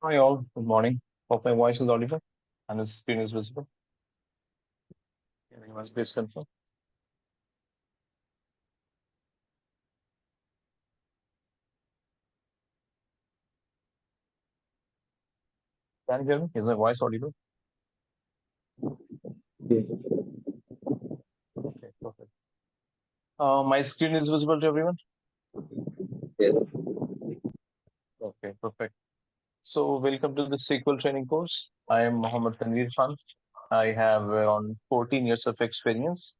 Hi all, good morning. Hope my voice is audible and the screen is visible. Can anyone please confirm? Can you hear me? Is my voice audible? Yes, Okay, perfect. My screen is visible to everyone? yes, Okay, perfect. So welcome to the SQL training course. I am Mohammed Tanveer Khan. I have around 14 years of experience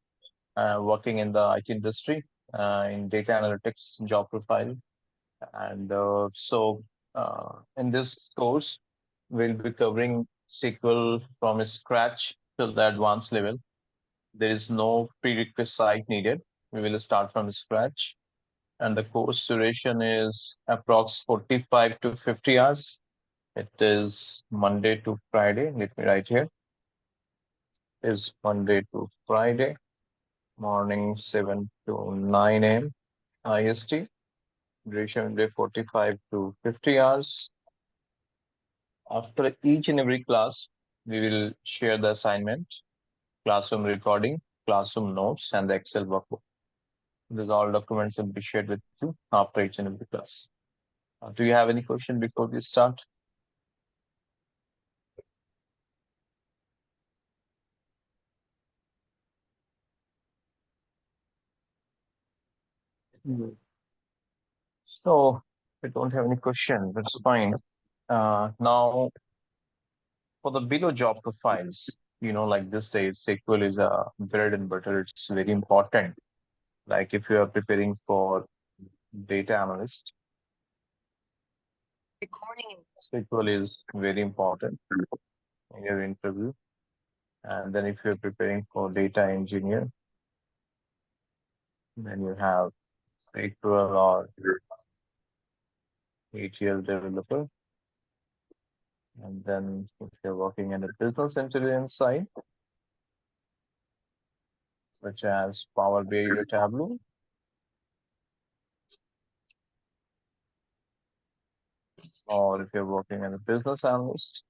working in the IT industry in data analytics job profile. And in this course, we'll be covering SQL from scratch till the advanced level. There is no prerequisite needed. We will start from scratch, and the course duration is approx 45 to 50 hours. It is Monday to Friday. Let me write here. Is Monday to Friday, morning 7 to 9 a.m. IST. Duration will be 45 to 50 hours. After each and every class, we will share the assignment, classroom recording, classroom notes, and the Excel workbook. These all documents will be shared with you after each and every class. Do you have any question before we start? Mhm. So, if you don't have any question, that's fine. Now, for the below job profiles, like this days, SQL is a bread and butter. It's very important. Like if you are preparing for data analyst, SQL is very important in your interview. And then if you're preparing for data engineer, then you have SQL or ETL developer. And then if you're working in the business intelligence side, such as Power BI or Tableau, or if you're working as a business analyst,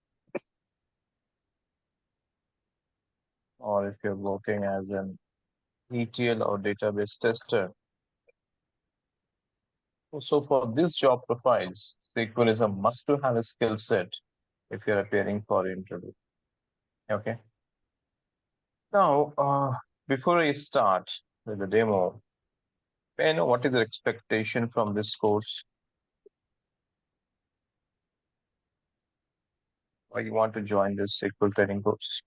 or if you're working as an ETL or database tester. So for these job profiles, SQL is a must to have a skill set if you're appearing for interview. Okay. Now, before I start with the demo, may I know what is your expectation from this course? Why you want to join this SQL training course?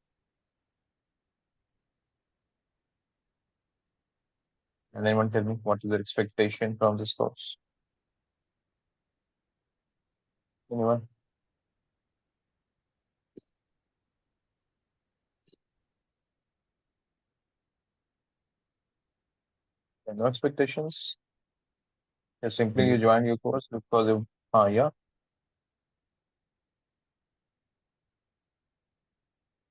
And anyone tell me what is your expectation from this course? Anyone? No expectations? Simply you join your course because of, yeah.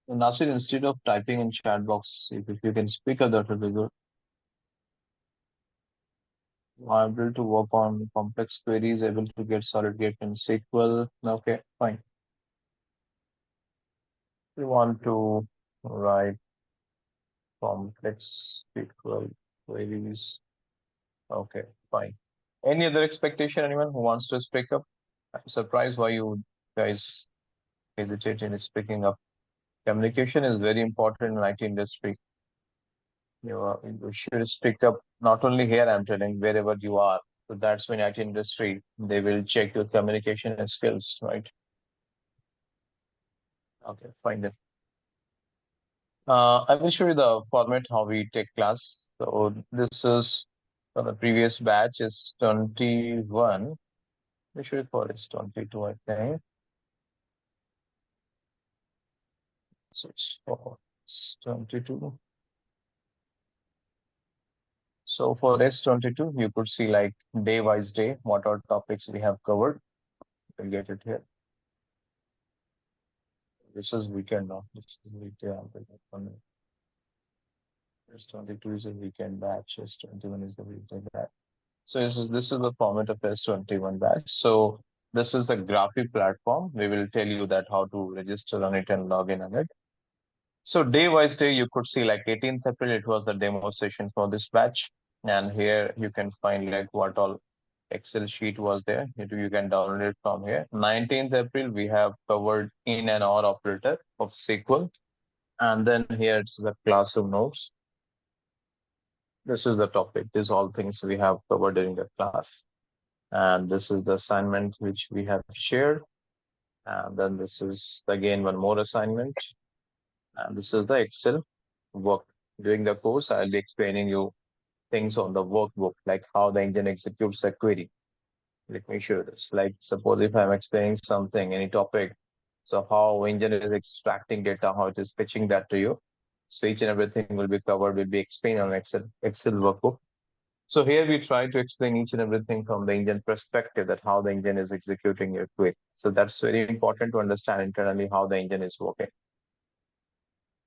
So Nasir, instead of typing in chat box, if you can speak up, that will be good. I'm able to work on complex queries, able to get solid gate in SQL. Okay, fine. You want to write complex SQL queries. Okay, fine. Any other expectation? Anyone who wants to speak up? I'm surprised why you guys hesitate in speaking up. Communication is very important in IT industry. You should speak up. Not only here, I'm telling wherever you are. So that's when IT industry they will check your communication skills, right? Okay, fine then. I will show you the format how we take class. So this is for the previous batch is 21. We should for it's 22, I think. So it's 22. So for S22, you could see like day wise day, what are topics we have covered. We'll get it here. This is weekend now. This is weekend. S22 is a weekend batch. S21 is the weekend batch. So this is the format of S21 batch. So This is the graphic platform. We will tell you that how to register on it and log in on it. So day wise day, you could see like 18th April, it was the demo session for this batch. And here you can find like what all Excel sheet was there. You can download it from here. 19th April, we have covered in and or operator of SQL. And then here it's the classroom notes. This is the topic. These all things we have covered during the class. And this is the assignment which we have shared. And then this is again one more assignment. And this is the Excel work. During the course, I'll be explaining you things on the workbook, like how the engine executes a query. Let me show you this. Like suppose if I'm explaining something, any topic, so how engine is extracting data, how it is fetching that to you. So each and everything will be covered, will be explained on Excel workbook. So here we try to explain each and everything from the engine perspective, that how the engine is executing your query. So that's very important to understand internally how the engine is working.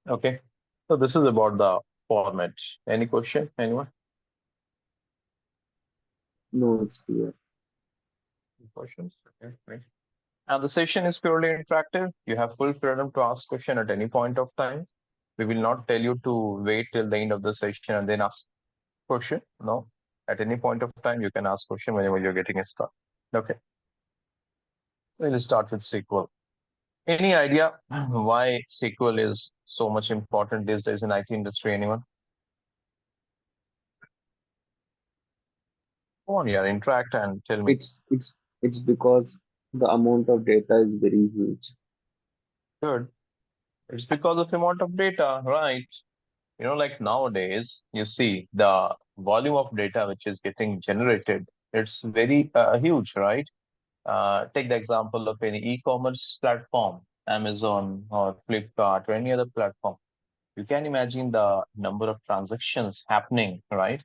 Okay. So this is about the format. Any question? Anyone? No, it's clear. Questions? Okay, great. And the session is purely interactive. You have full freedom to ask question at any point of time. We will not tell you to wait till the end of the session and then ask question. No, at any point of time you can ask question whenever you're getting a start. Okay, we'll start with SQL. Any idea why SQL is so much important these days in IT industry? Anyone? Come on, yeah, interact and tell me. It's because the amount of data is very huge. Good. It's because of amount of data, right? Like nowadays, you see the volume of data which is getting generated, it's very huge, right? Take the example of any e-commerce platform, Amazon or Flipkart or any other platform. You can imagine the number of transactions happening, right?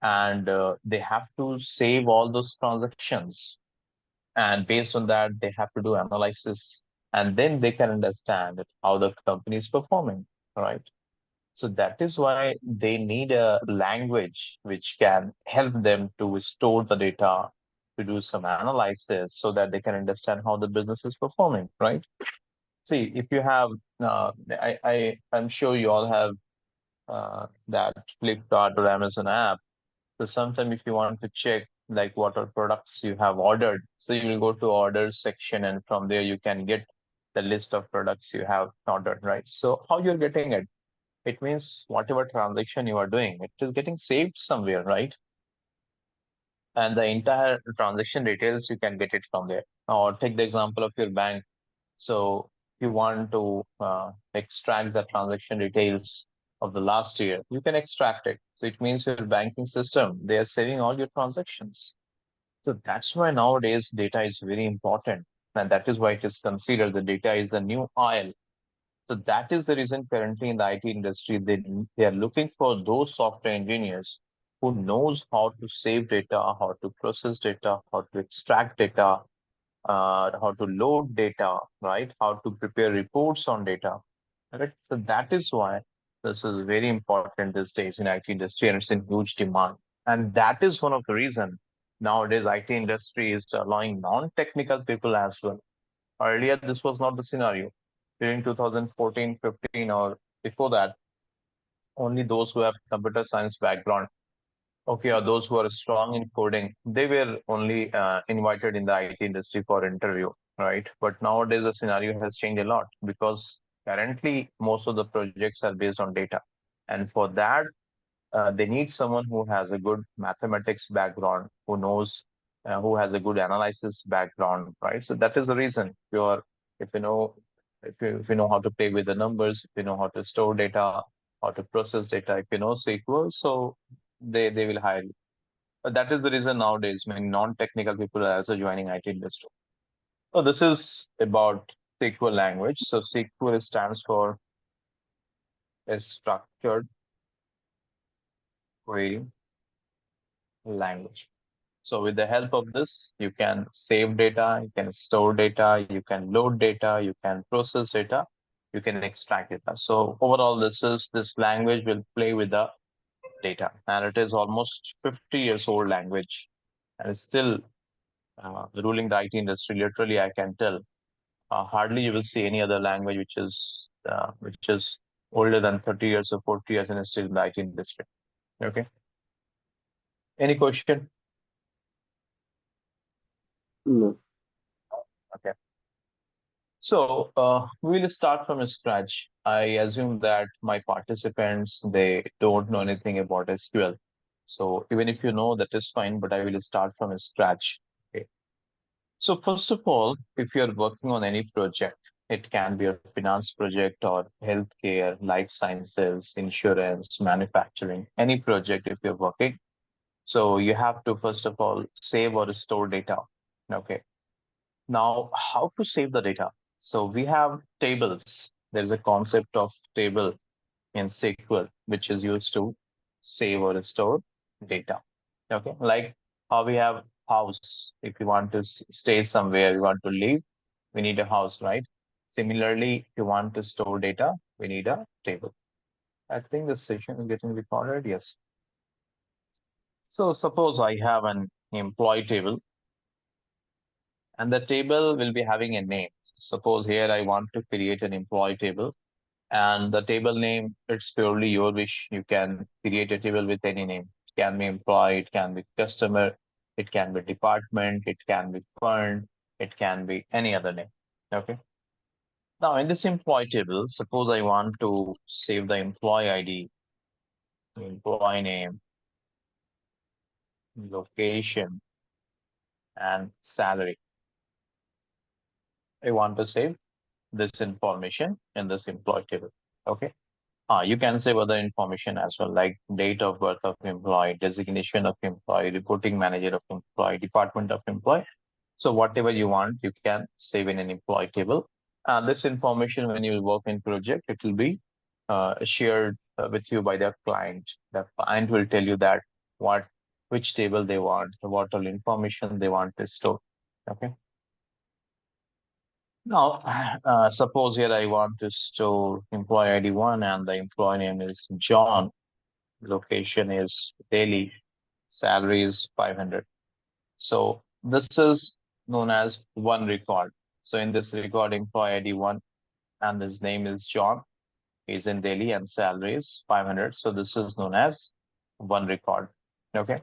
And they have to save all those transactions. And based on that, they have to do analysis. And then they can understand how the company is performing, right? So that is why they need a language which can help them to store the data, to do some analysis so that they can understand how the business is performing, right? See, if you have, I'm sure you all have that Flipkart or Amazon app. So sometime if you want to check like what are products you have ordered, so you will go to orders section and from there you can get the list of products you have ordered, right? So how you're getting it? It means whatever transaction you are doing, it is getting saved somewhere, right? And the entire transaction details, you can get it from there. Or take the example of your bank. So if you want to extract the transaction details of the last year, you can extract it. So it means your banking system, they are saving all your transactions. So that's why nowadays data is very important. And that is why it is considered the data is the new oil. So that is the reason currently in the IT industry, they are looking for those software engineers who knows how to save data, how to process data, how to extract data, how to load data, right? How to prepare reports on data, right? So that is why this is very important these days in IT industry and it's in huge demand. And that is one of the reason nowadays IT industry is allowing non-technical people as well. Earlier, this was not the scenario. During 2014, 15, or before that, only those who have computer science background, okay, or those who are strong in coding, they were only invited in the IT industry for interview, right? But nowadays, the scenario has changed a lot because currently most of the projects are based on data. And for that, they need someone who has a good mathematics background, who knows, who has a good analysis background, right? So that is the reason. If you know, if you know how to play with the numbers, if you know how to store data, how to process data, if you know SQL, so they will hire you. But that is the reason nowadays many non-technical people are also joining IT industry. So this is about SQL language. So SQL stands for a structured query language. So with the help of this, you can save data, you can store data, you can load data, you can process data, you can extract data. So overall, this language will play with the data, and it is almost 50 years old language, and it's still ruling the IT industry. Literally, I can tell hardly you will see any other language which is older than 30 years or 40 years and is still in the IT industry. Okay. Any question? No. Okay. So we will start from scratch. I assume that my participants they don't know anything about SQL. So even if you know, that is fine. But I will start from scratch. Okay. So first of all, if you're working on any project, it can be a finance project or healthcare, life sciences, insurance, manufacturing, any project if you're working. So you have to first of all save or store data. Okay. Now, how to save the data? So we have tables. There's a concept of table in SQL, which is used to save or store data. Okay, like how we have house. If you want to stay somewhere, you want to live, we need a house, right? Similarly, if you want to store data, we need a table. I think the session is getting recorded. Yes. So suppose I have an employee table, and the table will be having a name. Suppose here I want to create an employee table, and the table name, it's purely your wish. You can create a table with any name. It can be employee, it can be customer, it can be department, it can be fund, it can be any other name. Okay. Now in this employee table, suppose I want to save the employee ID, employee name, location, and salary. I want to save this information in this employee table. Okay. You can save other information as well, like date of birth of employee, designation of employee, reporting manager of employee, department of employee. So whatever you want, you can save in an employee table. This information, when you work in project, it will be shared with you by the client. The client will tell you that what which table they want, what all information they want to store. Okay. Now, suppose here I want to store employee ID one and the employee name is John. Location is Delhi, salary is 500. So this is known as one record. So in this record, employee ID one and his name is John. He's in Delhi and salary is 500. So this is known as one record. Okay.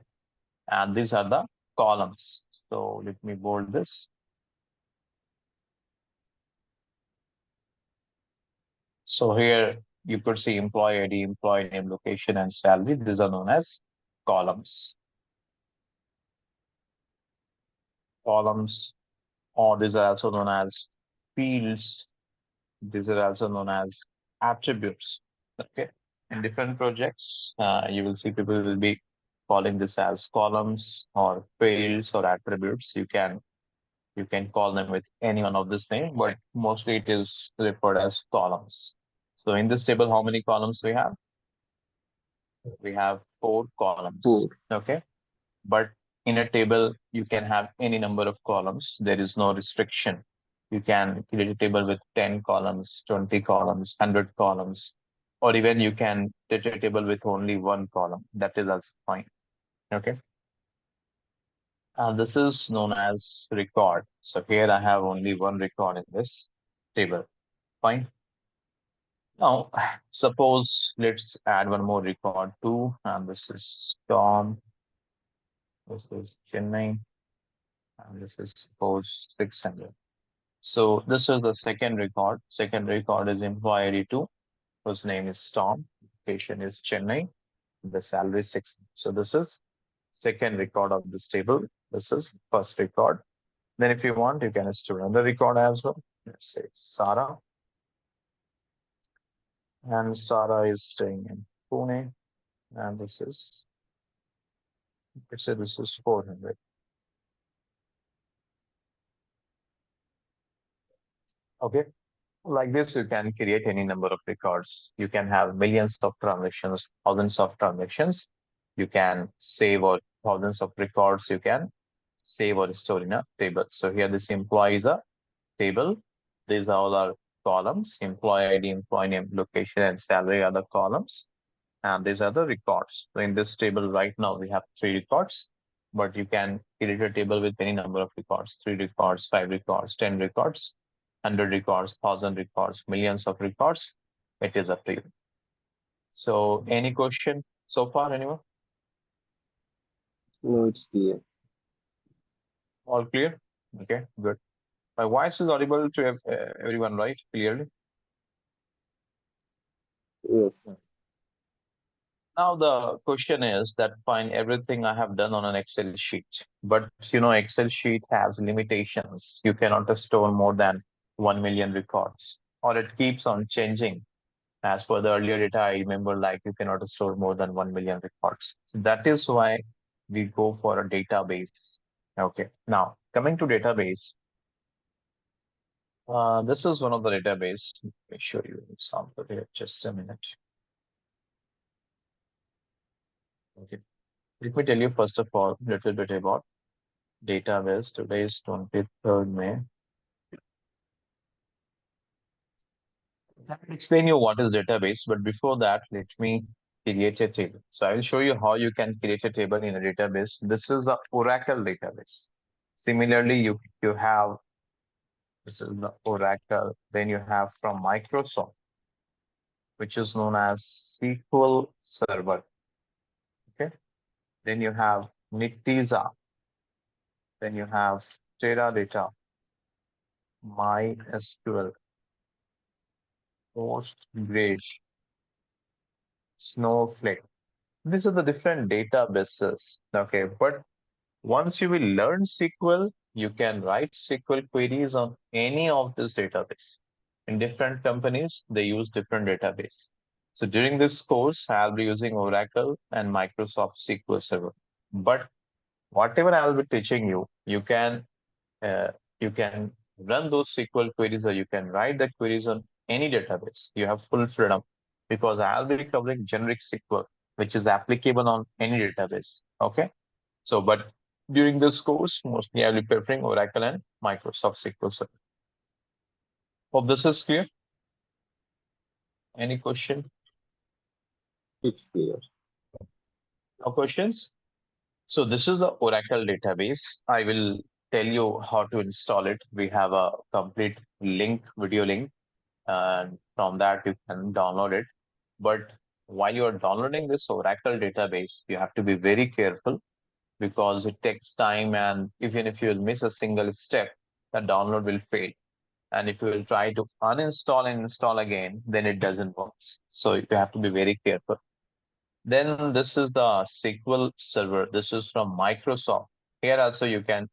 And these are the columns. So let me bold this. So here you could see employee ID, employee name, location, and salary. These are known as columns. Columns, or these are also known as fields. These are also known as attributes. Okay. In different projects, you will see people will be calling this as columns or fields or attributes. You can call them with any one of this name, but mostly it is referred as columns. So in this table, how many columns we have? We have four columns. Four. Okay. But in a table, you can have any number of columns. There is no restriction. You can create a table with 10 columns, 20 columns, 100 columns, or even you can create a table with only one column. That is also fine. Okay. This is known as record. So here I have only one record in this table. Fine. Now, suppose let's add one more record too. And this is Tom. This is Chennai. And this is suppose 600. So this is the second record. Second record is employee ID2, whose name is Tom. Location is Chennai. The salary is 6. So this is second record of this table. This is first record. Then if you want, you can store another record as well. Let's say Sarah. And Sarah is staying in Pune. And this is, let's say this is 400. Okay. Like this, you can create any number of records. You can have millions of transactions, thousands of transactions. You can save or thousands of records you can save or store in a table. So here this employee is a table. These are all our columns. Employee ID, employee name, location, and salary are the columns. And these are the records. So in this table right now, we have three records. but you can create a table with any number of records, 3 records, 5 records, 10 records, 100 records, 1,000 records, millions of records. It is up to you. So, any question so far, anyone? No, it's clear. All clear? Okay, good. My voice is audible to everyone, right? Clearly. Yes. Now the question is that fine, everything I have done on an Excel sheet, but Excel sheet has limitations. You cannot store more than 1 million records, or it keeps on changing. As per the earlier data, I remember like you cannot store more than 1 million records. So that is why we go for a database. Okay. Now coming to database, this is one of the database. Let me show you an example here. Just a minute. Okay. Let me tell you first of all a little bit about database. Today is 23rd May. I will explain you what is database, but before that, let me create a table. So I will show you how you can create a table in a database. This is the Oracle database. Similarly, you have this is the Oracle. Then you have from Microsoft, which is known as SQL Server. Okay. Then you have Nitiza. Then you have Teradata, MySQL, Postgres, Snowflake. These are the different databases. Okay, but once you will learn SQL, you can write SQL queries on any of this database. In different companies, they use different database. So during this course, I'll be using Oracle and Microsoft SQL Server. But whatever I'll be teaching you, uh, you can run those SQL queries or you can write the queries on any database. You have full freedom because I'll be covering generic SQL, which is applicable on any database. Okay. So, but during this course, mostly I'll be preferring Oracle and Microsoft SQL Server. Hope this is clear. Any question? It's clear. No questions? So this is the Oracle database. I will tell you how to install it. We have a complete link, video link, and from that you can download it. But while you are downloading this Oracle database, you have to be very careful because it takes time, and even if you will miss a single step, the download will fail. And if you will try to uninstall and install again, then it doesn't work. So you have to be very careful. Then this is the SQL Server. This is from Microsoft. Here also you can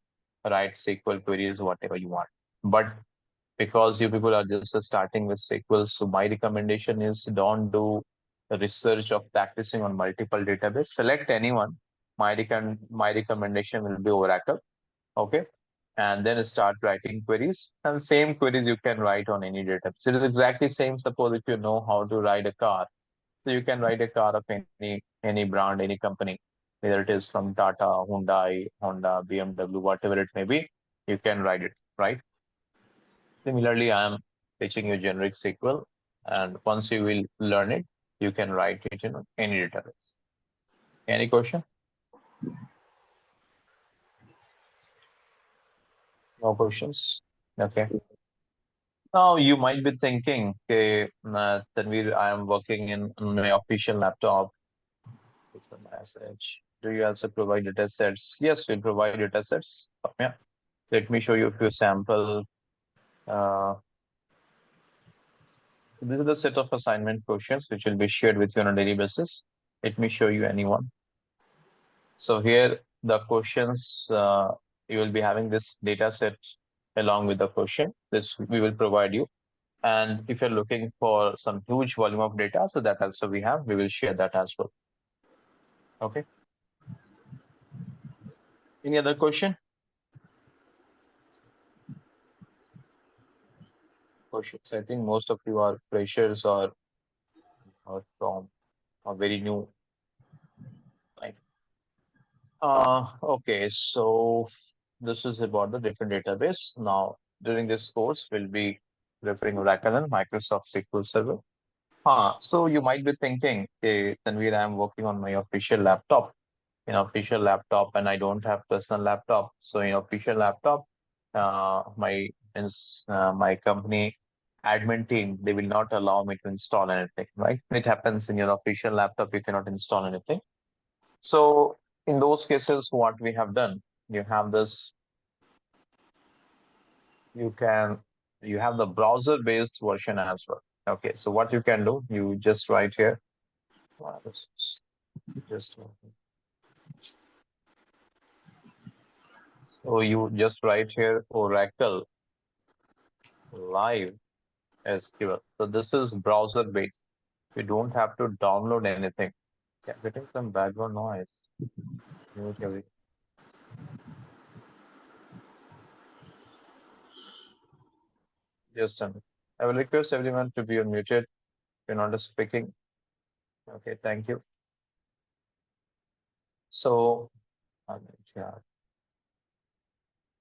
write SQL queries, whatever you want. But because you people are just starting with SQL, so my recommendation is don't do the research of practicing on multiple database. Select anyone. My recommendation will be Oracle. Okay. And then start writing queries. And same queries you can write on any database. It is exactly same. Suppose if you know how to ride a car, so you can write a car of any brand, any company, whether it is from Tata, Hyundai, Honda, BMW, whatever it may be, you can write it, right? Similarly, I am teaching you generic SQL, and once you will learn it, you can write it in any database. Any question? No questions? Okay. Now you might be thinking, okay, Tanvir, I am working on my official laptop. It's a message. Do you also provide data sets? Yes, we'll provide data sets. Yeah. Let me show you a few sample. Uh, this is the set of assignment questions which will be shared with you on a daily basis. Let me show you anyone. So here the questions, you will be having this data set along with the question. This we will provide you. And if you're looking for some huge volume of data, so that also we will share that as well. Okay. Any other question? Questions. I think most of you are freshers or from or very new. Right? Okay, so this is about the different database. Now, during this course, we'll be referring Oracle and Microsoft SQL Server. So you might be thinking, okay, Tanvir, I'm working on my official laptop. official laptop and I don't have personal laptop. So in official laptop, my company admin team, they will not allow me to install anything, right? It happens in your official laptop, you cannot install anything. So in those cases, what we have done, you have this, you can, you have the browser based version as well. Okay, so what you can do, you just write here, this is just, so you just write here Oracle Live SQL. So this is browser based. You don't have to download anything. Yeah, getting some background noise. Mute every- Just a minute. I will request everyone to be unmuted. If you're not speaking. Okay, thank you. So, yeah.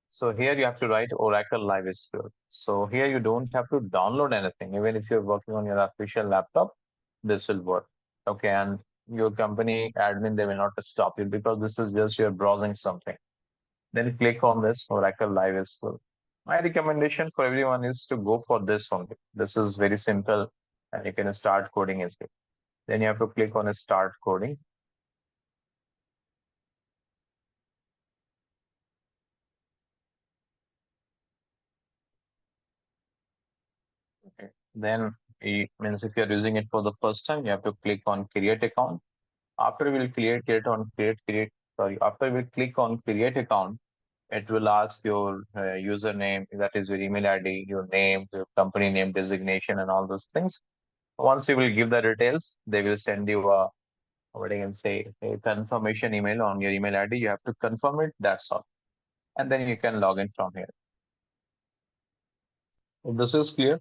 So here you have to write Oracle Live SQL. So here you don't have to download anything. Even if you're working on your official laptop, this will work. Okay, and your company admin, they will not stop you because this is just you're browsing something. Then click on this Oracle Live SQL. My recommendation for everyone is to go for this only. This is very simple and you can start coding as well. Then you have to click on a start coding. Okay. Then it means if you're using it for the first time, you have to click on create account. After we'll after we click on create account, it will ask your username, that is your email ID, your name, your company name, designation, and all those things. Once you will give the details, they will send you a, what I can say, a confirmation email on your email ID. You have to confirm it. That's all, and then you can log in from here. If this is clear.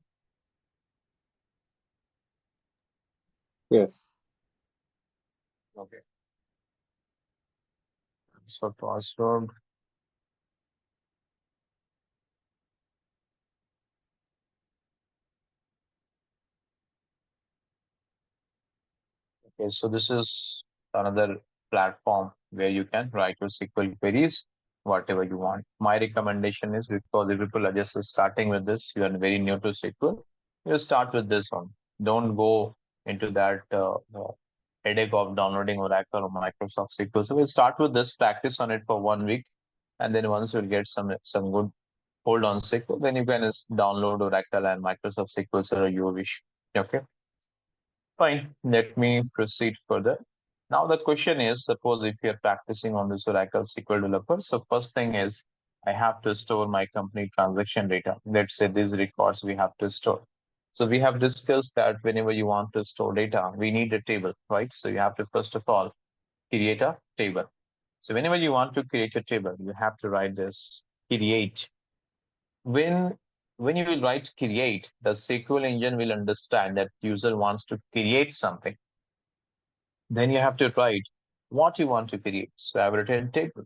Yes. Okay. So password. Okay, so this is another platform where you can write your SQL queries, whatever you want. My recommendation is, because if people are just starting with this, you are very new to SQL, you start with this one. Don't go into that headache of downloading Oracle or Microsoft SQL. So we'll start with this, practice on it for 1 week, and then once you'll get some good hold on SQL, then you can just download Oracle and Microsoft SQL Server you wish. Okay. Fine, let me proceed further. Now the question is, suppose if you're practicing on this Oracle SQL developer, so first thing is I have to store my company transaction data. Let's say these records we have to store. So we have discussed that whenever you want to store data, we need a table, right? So you have to first of all create a table. So whenever you want to create a table, you have to write this create. When when you will write create, the SQL engine will understand that user wants to create something. Then you have to write what you want to create. So I've written table.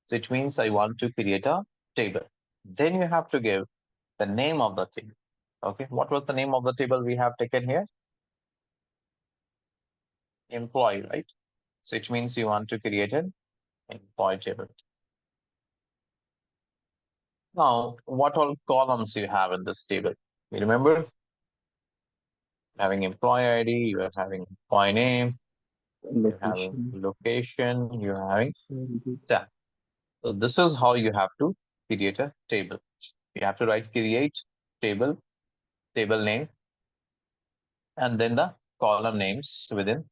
So it means I want to create a table. Then you have to give the name of the table. Okay, what was the name of the table we have taken here? Employee, right? So it means you want to create an employee table. Now, what all columns you have in this table? You remember having employee ID, you are having employee name, you're having Location. location, you're having Salary. staff. So this is how you have to create a table. You have to write create table, table name, and then the column names within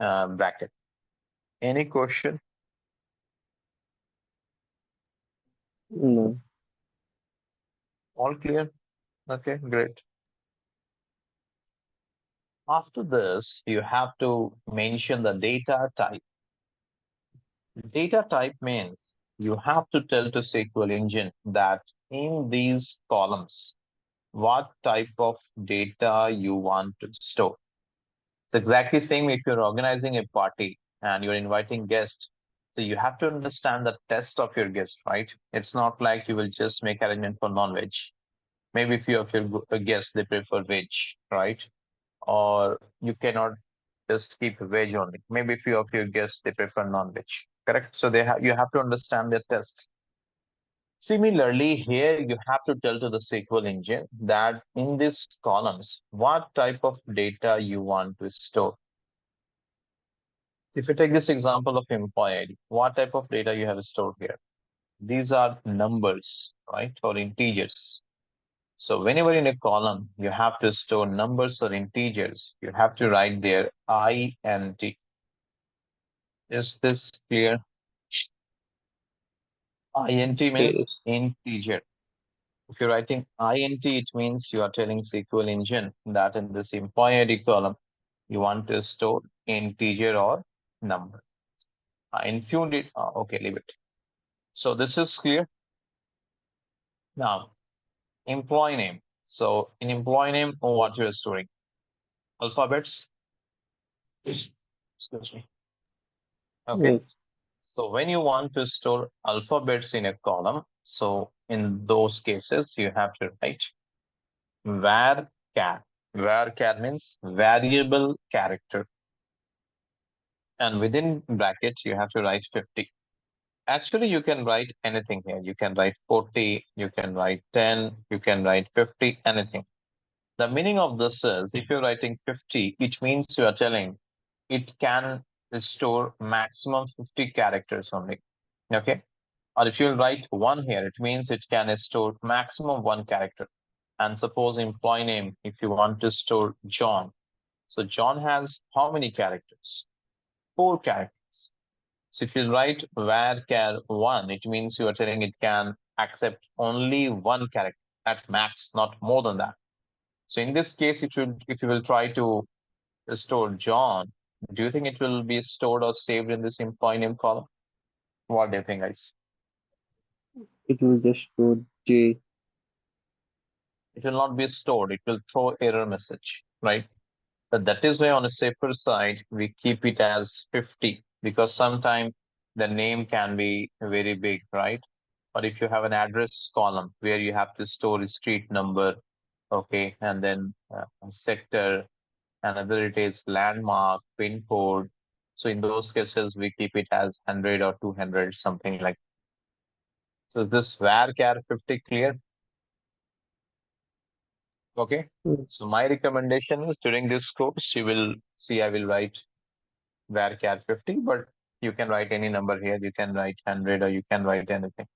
bracket. Any question? No. All clear? Okay, great. After this, you have to mention the data type. Data type means you have to tell to SQL engine that in these columns, what type of data you want to store. It's exactly same if you're organizing a party and you're inviting guests. So you have to understand the taste of your guest, right? It's not like you will just make arrangement for non-veg. Maybe a few of your guests, they prefer veg, right? Or you cannot just keep veg only. Maybe a few of your guests, they prefer non-veg. correct? So you have to understand their test. Similarly, here you have to tell to the SQL engine that in these columns, what type of data you want to store. If you take this example of employee ID, what type of data you have stored here? These are numbers, right, or integers. So whenever in a column, you have to store numbers or integers, you have to write there int. Is this clear? Int means Yes. integer. If you're writing int, it means you are telling SQL engine that in this employee ID column, you want to store integer or number. Infuse it. Okay, leave it. So this is clear. Now, employee name. So in employee name, what you're storing? Alphabets. Excuse me. Okay. Yes. So when you want to store alphabets in a column, so in those cases, you have to write var var means variable character, and within bracket you have to write 50. Actually, you can write anything here. You can write 40, you can write 10, you can write 50, anything. The meaning of this is if you're writing 50, it means you are telling it can store maximum 50 characters only. Okay. Or if you write one here, it means it can store maximum one character. And suppose employee name, if you want to store John. So John has how many characters? Four characters. So if you write varchar one, it means you are telling it can accept only one character at max, not more than that. So in this case, if you will try to store John, do you think it will be stored or saved in this employee name column? What do you think, guys? It will just show J. It will not be stored. It will throw error message, right? But that is why on a safer side, we keep it as 50 because sometimes the name can be very big, right? Or if you have an address column where you have to store a street number, okay, and then a sector, another it is landmark, pin code. So in those cases, we keep it as 100 or 200, something like. So this varchar 50 clear, okay? Yes. So my recommendation is during this course, you will see I will write varchar 50, but you can write any number here. You can write 100 or you can write anything.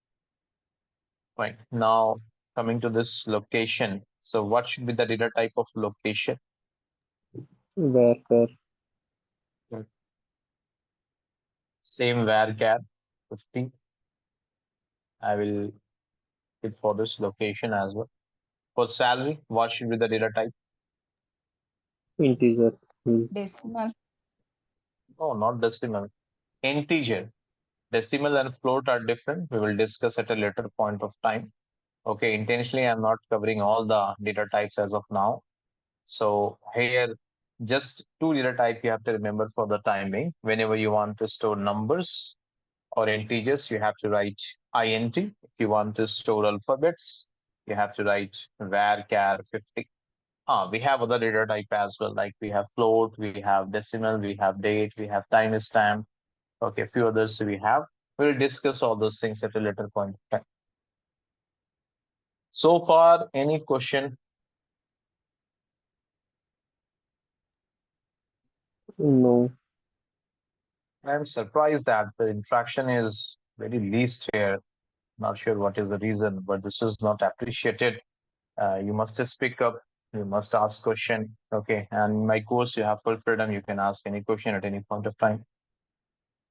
Right. Now, coming to this location. So what should be the data type of location? Varchar. Mm. Same varchar 50. I will it for this location as well. For salary, what should be the data type? Integer. Hmm. Decimal. Oh, not decimal. Integer. Decimal and float are different. We will discuss at a later point of time. Okay, intentionally, I'm not covering all the data types as of now. So here, just two data type you have to remember for the time being. Whenever you want to store numbers or integers, you have to write int. If you want to store alphabets, you have to write varchar 50. We have other data type as well, like we have float, we have decimal, we have date, we have timestamp. Okay, a few others we have. We'll discuss all those things at a later point of time. So far, any question? No. I'm surprised that the interaction is very least here. Not sure what is the reason, but this is not appreciated. You must speak up. You must ask question. Okay, and in my course, you have full freedom. You can ask any question at any point of time.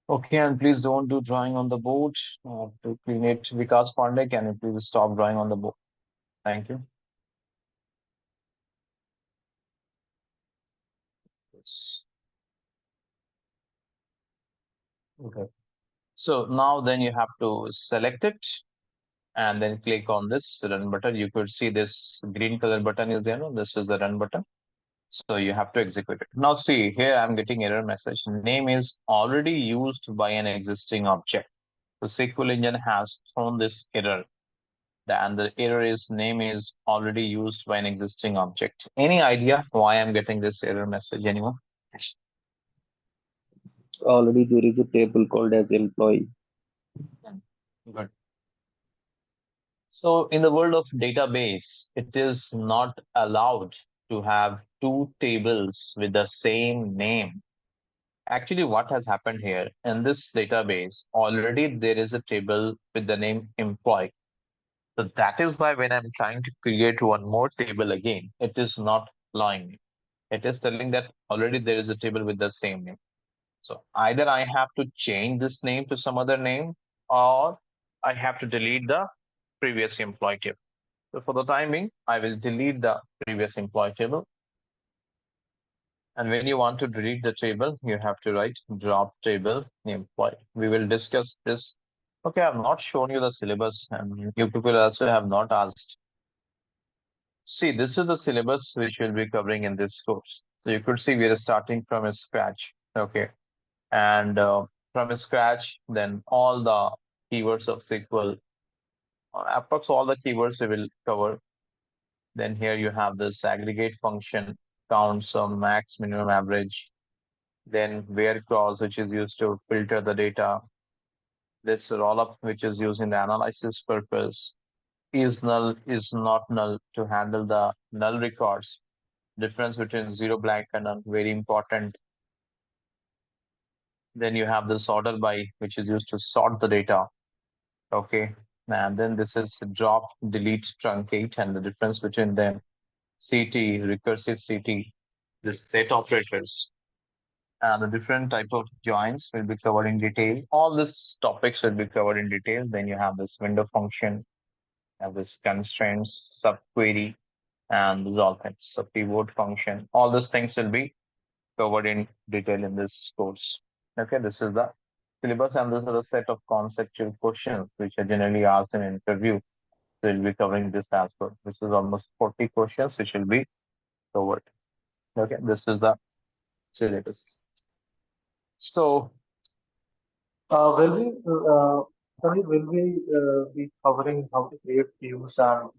Okay, and please don't do drawing on the board. To clean it, Vikas Pandey, can you please stop drawing on the board? Thank you. Yes. Okay. So now then you have to select it and then click on this run button. You could see this green color button is there. No, this is the run button. So you have to execute it. Now see here, I'm getting error message. Name is already used by an existing object. The SQL engine has thrown this error. And the error is name is already used by an existing object. Any idea why I'm getting this error message? Anyone? already there is a table called as employee. Mm. Good. So in the world of database, it is not allowed to have two tables with the same name. Actually, what has happened here in this database, already there is a table with the name employee. So that is why when I'm trying to create one more table again, it is not allowing me. It is telling that already there is a table with the same name. So either I have to change this name to some other name, or I have to delete the previous employee table. So for the time being, I will delete the previous employee table. And when you want to delete the table, you have to write drop table employee. We will discuss this. Okay, I've not shown you the syllabus, and you people also have not asked. See, this is the syllabus which we'll be covering in this course. So you could see we are starting from a scratch. Okay, and from a scratch, then all the keywords of SQL, approx all the keywords we will cover. Then here you have this aggregate function, counts of max, minimum, average. Then where clause, which is used to filter the data. This rollup, which is used in the analysis purpose. Is null, is not null to handle the null records. Difference between zero blank and null, very important. Then you have this order by, which is used to sort the data. Okay. And then this is drop, delete, truncate, and the difference between them. CT, recursive CT, the set operators, and the different type of joins will be covered in detail. All these topics will be covered in detail. Then you have this window function, have this constraints, subquery, and these all things. So pivot function, all these things will be covered in detail in this course. Okay, this is the syllabus, and this is a set of conceptual questions which are generally asked in an interview. So we'll be covering this as well. This is almost 40 questions which will be covered. Okay, this is the syllabus. So Will we, sorry, will we be covering how to create views and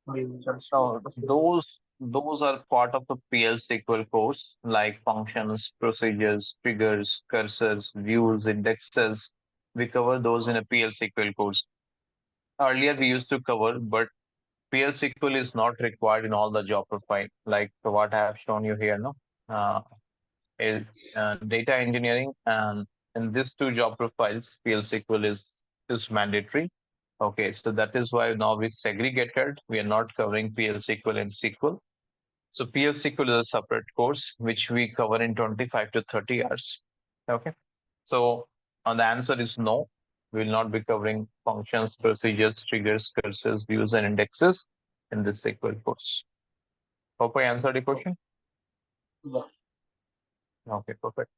memes and stuff? now those are part of the PL/SQL course, like functions, procedures, triggers, cursors, views, indexes. We cover those in a PL/SQL course. Earlier we used to cover, but PL/SQL is not required in all the job profile, like what I have shown you here. No, uh, is data engineering, and in these two job profiles, PL/SQL is mandatory. Okay, so that is why now we segregated. We are not covering PL/SQL and SQL. So PL/SQL is a separate course which we cover in 25 to 30 hours. Okay, so the answer is no. We will not be covering functions, procedures, triggers, cursors, views, and indexes in this SQL course. Hope I answered the question. Yeah. Okay, perfect.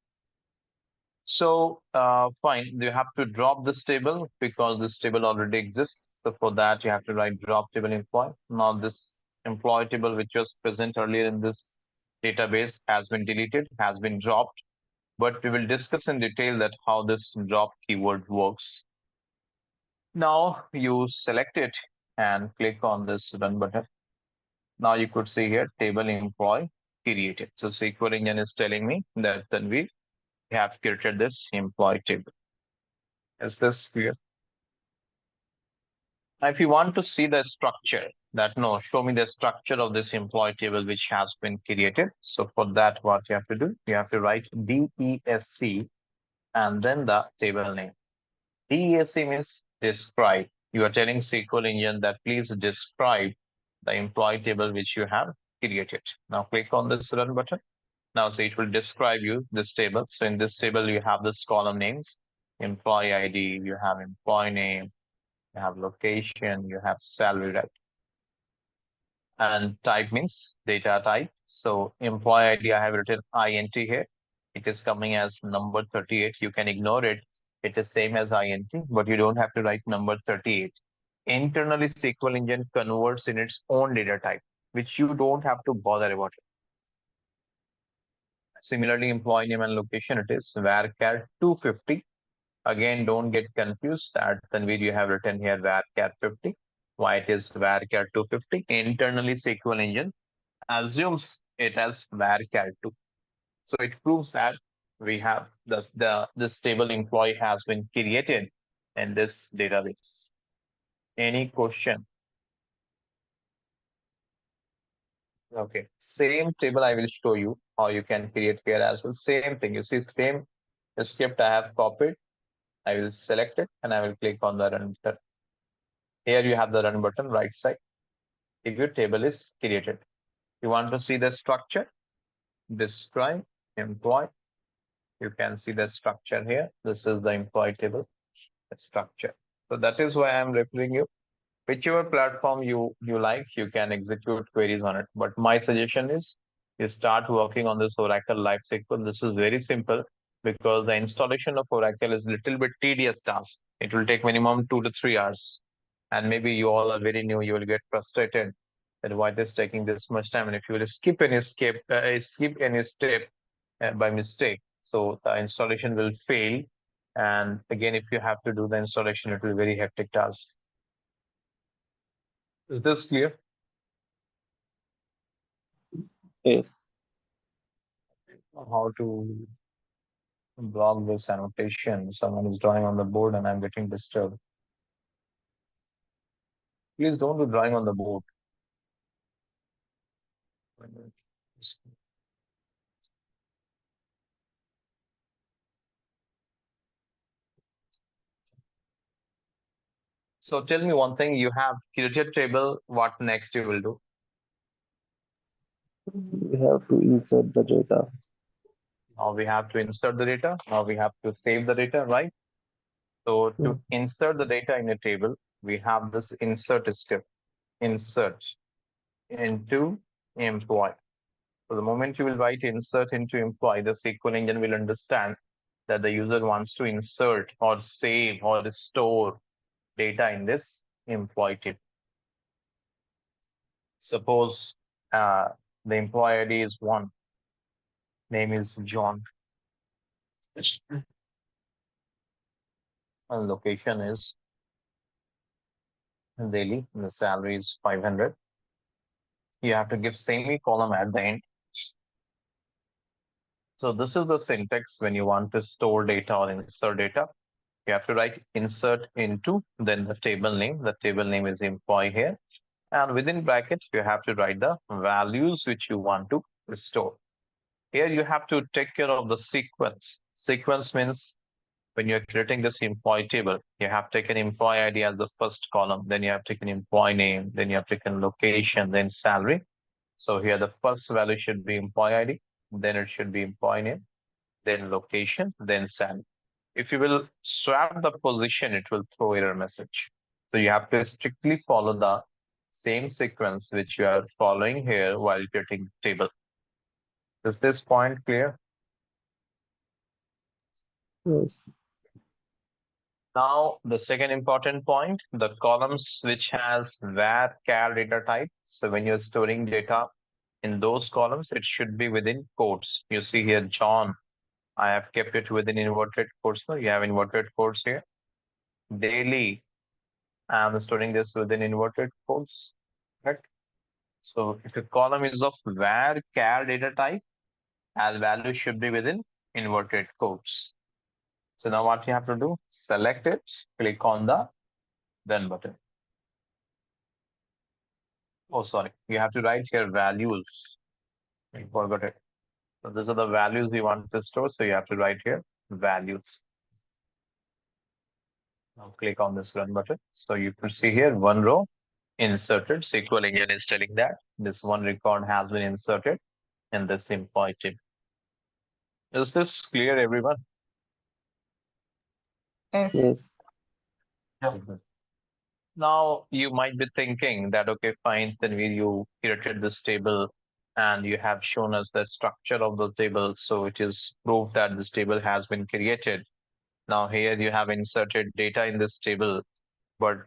So, fine, you have to drop this table because this table already exists. So for that, you have to write drop table employee. Now this employee table, which was present earlier in this database, has been deleted, has been dropped. But we will discuss in detail that how this drop keyword works. Now you select it and click on this run button. Now you could see here table employee created. So SQL engine is telling me that then we have created this employee table. Is this clear? Now, if you want to see the structure, that no, show me the structure of this employee table which has been created. So for that, what you have to do, you have to write DESC and then the table name. DESC means describe. You are telling SQL engine that please describe the employee table which you have created. Now click on this run button. Now so it will describe you this table. So in this table, you have this column names, employee ID, you have employee name, you have location, you have salary, right? And type means data type. So employee ID, I have written INT here. It is coming as number 38. You can ignore it. It is same as INT, but you don't have to write number 38. Internally, SQL engine converts in its own data type, which you don't have to bother about it. Similarly, employee name and location, it is varchar 250. Again, don't get confused that Tanveer, you have written here varchar 50. Why it is varchar 250? Internally, SQL engine assumes it as varchar 2. So it proves that we have this table employee has been created in this database. Any question? Okay, same table I will show you how you can create here as well. Same thing. You see, same script I have copied. I will select it and I will click on the run button. Here you have the run button right side. If your table is created, you want to see the structure, describe, employee. You can see the structure here. This is the employee table structure. So that is why I'm referring you. Whichever platform you like, you can execute queries on it. But my suggestion is you start working on this Oracle Life SQL. This is very simple because the installation of Oracle is a little bit tedious task. It will take minimum 2 to 3 hours. And maybe you all are very new, you will get frustrated that why it is taking this much time. And if you will skip any step by mistake, so the installation will fail. And again, if you have to do the installation, it will be very hectic task. Is this clear? Yes. How to block this annotation? Someone is drawing on the board and I'm getting disturbed. Please don't do drawing on the board. So tell me one thing, you have created table, what next you will do? We have to insert the data. Now we have to insert the data. Now we have to save the data, right? So to insert the data in a table, we have this insert script, insert into employee. So the moment you will write insert into employee, the SQL engine will understand that the user wants to insert or save or store data in this employee table. Suppose the employee ID is 1, name is John, and location is Delhi, the salary is 500. You have to give semicolon at the end. So this is the syntax when you want to store data or insert data. You have to write insert into, then the table name. The table name is employee here. And within brackets, you have to write the values which you want to store. Here you have to take care of the sequence. Sequence means when you're creating this employee table, you have taken employee ID as the first column, then you have taken employee name, then you have taken location, then salary. So here the first value should be employee ID, then it should be employee name, then location, then salary. If you will swap the position, it will throw error message. So you have to strictly follow the same sequence which you are following here while creating table. Is this point clear? Yes. Now, the second important point, the columns which has var char data type. So when you're storing data in those columns, it should be within quotes. You see here, John, I have kept it within inverted quotes. No, you have inverted quotes here. Daily, I'm storing this within inverted quotes. Right? So if a column is of var char data type, as value should be within inverted quotes. So now what you have to do, select it, click on the done button. Oh, sorry, you have to write here values. I forgot it. So these are the values you want to store. So you have to write here values. Now click on this run button. So you can see here one row inserted. SQL engine is telling that this one record has been inserted in this employee table. Is this clear, everyone? Yes. Yes. Yeah. Mhm. Now you might be thinking that, okay, fine, then you created this table and you have shown us the structure of the table. So it is proof that this table has been created. Now here you have inserted data in this table, but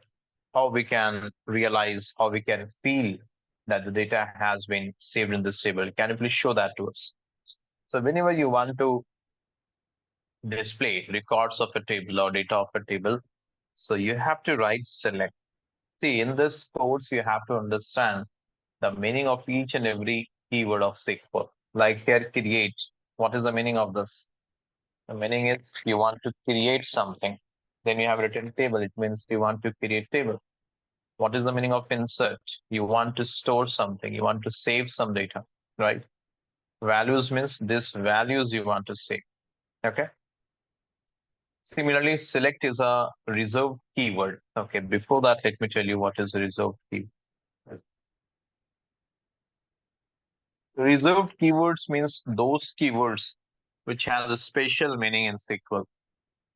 how we can realize, how we can feel that the data has been saved in this table? Can you please show that to us? So whenever you want to display records of a table or data of a table, so you have to write select. See, in this course, you have to understand the meaning of each and every keyword of SQL. Like here, create. What is the meaning of this? The meaning is you want to create something. Then you have written table. It means you want to create table. What is the meaning of insert? You want to store something. You want to save some data, right? Values means this values you want to save. Okay. Similarly, select is a reserved keyword. Okay. Before that, let me tell you what is a reserved keyword. Reserved keywords means those keywords which have a special meaning in SQL.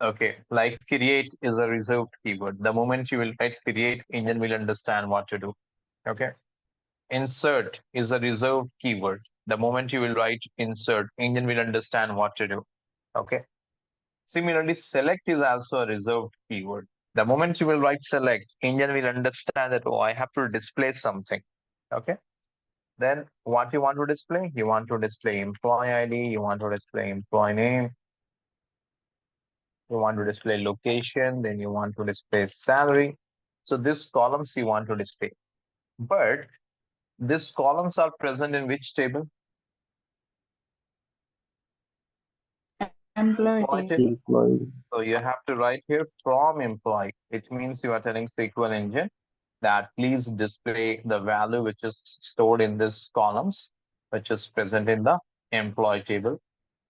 Okay, like create is a reserved keyword. The moment you will write create, engine will understand what to do. Okay. Insert is a reserved keyword. The moment you will write insert, engine will understand what to do. Okay. Similarly, select is also a reserved keyword. The moment you will write select, engine will understand that, oh, I have to display something. Okay. Then what you want to display? You want to display employee ID, you want to display employee name, you want to display location, then you want to display salary. So these columns you want to display. But these columns are present in which table? Employee Employee table. table. Employee. So you have to write here from employee. It means you are telling SQL engine that please display the value which is stored in this columns, which is present in the employee table.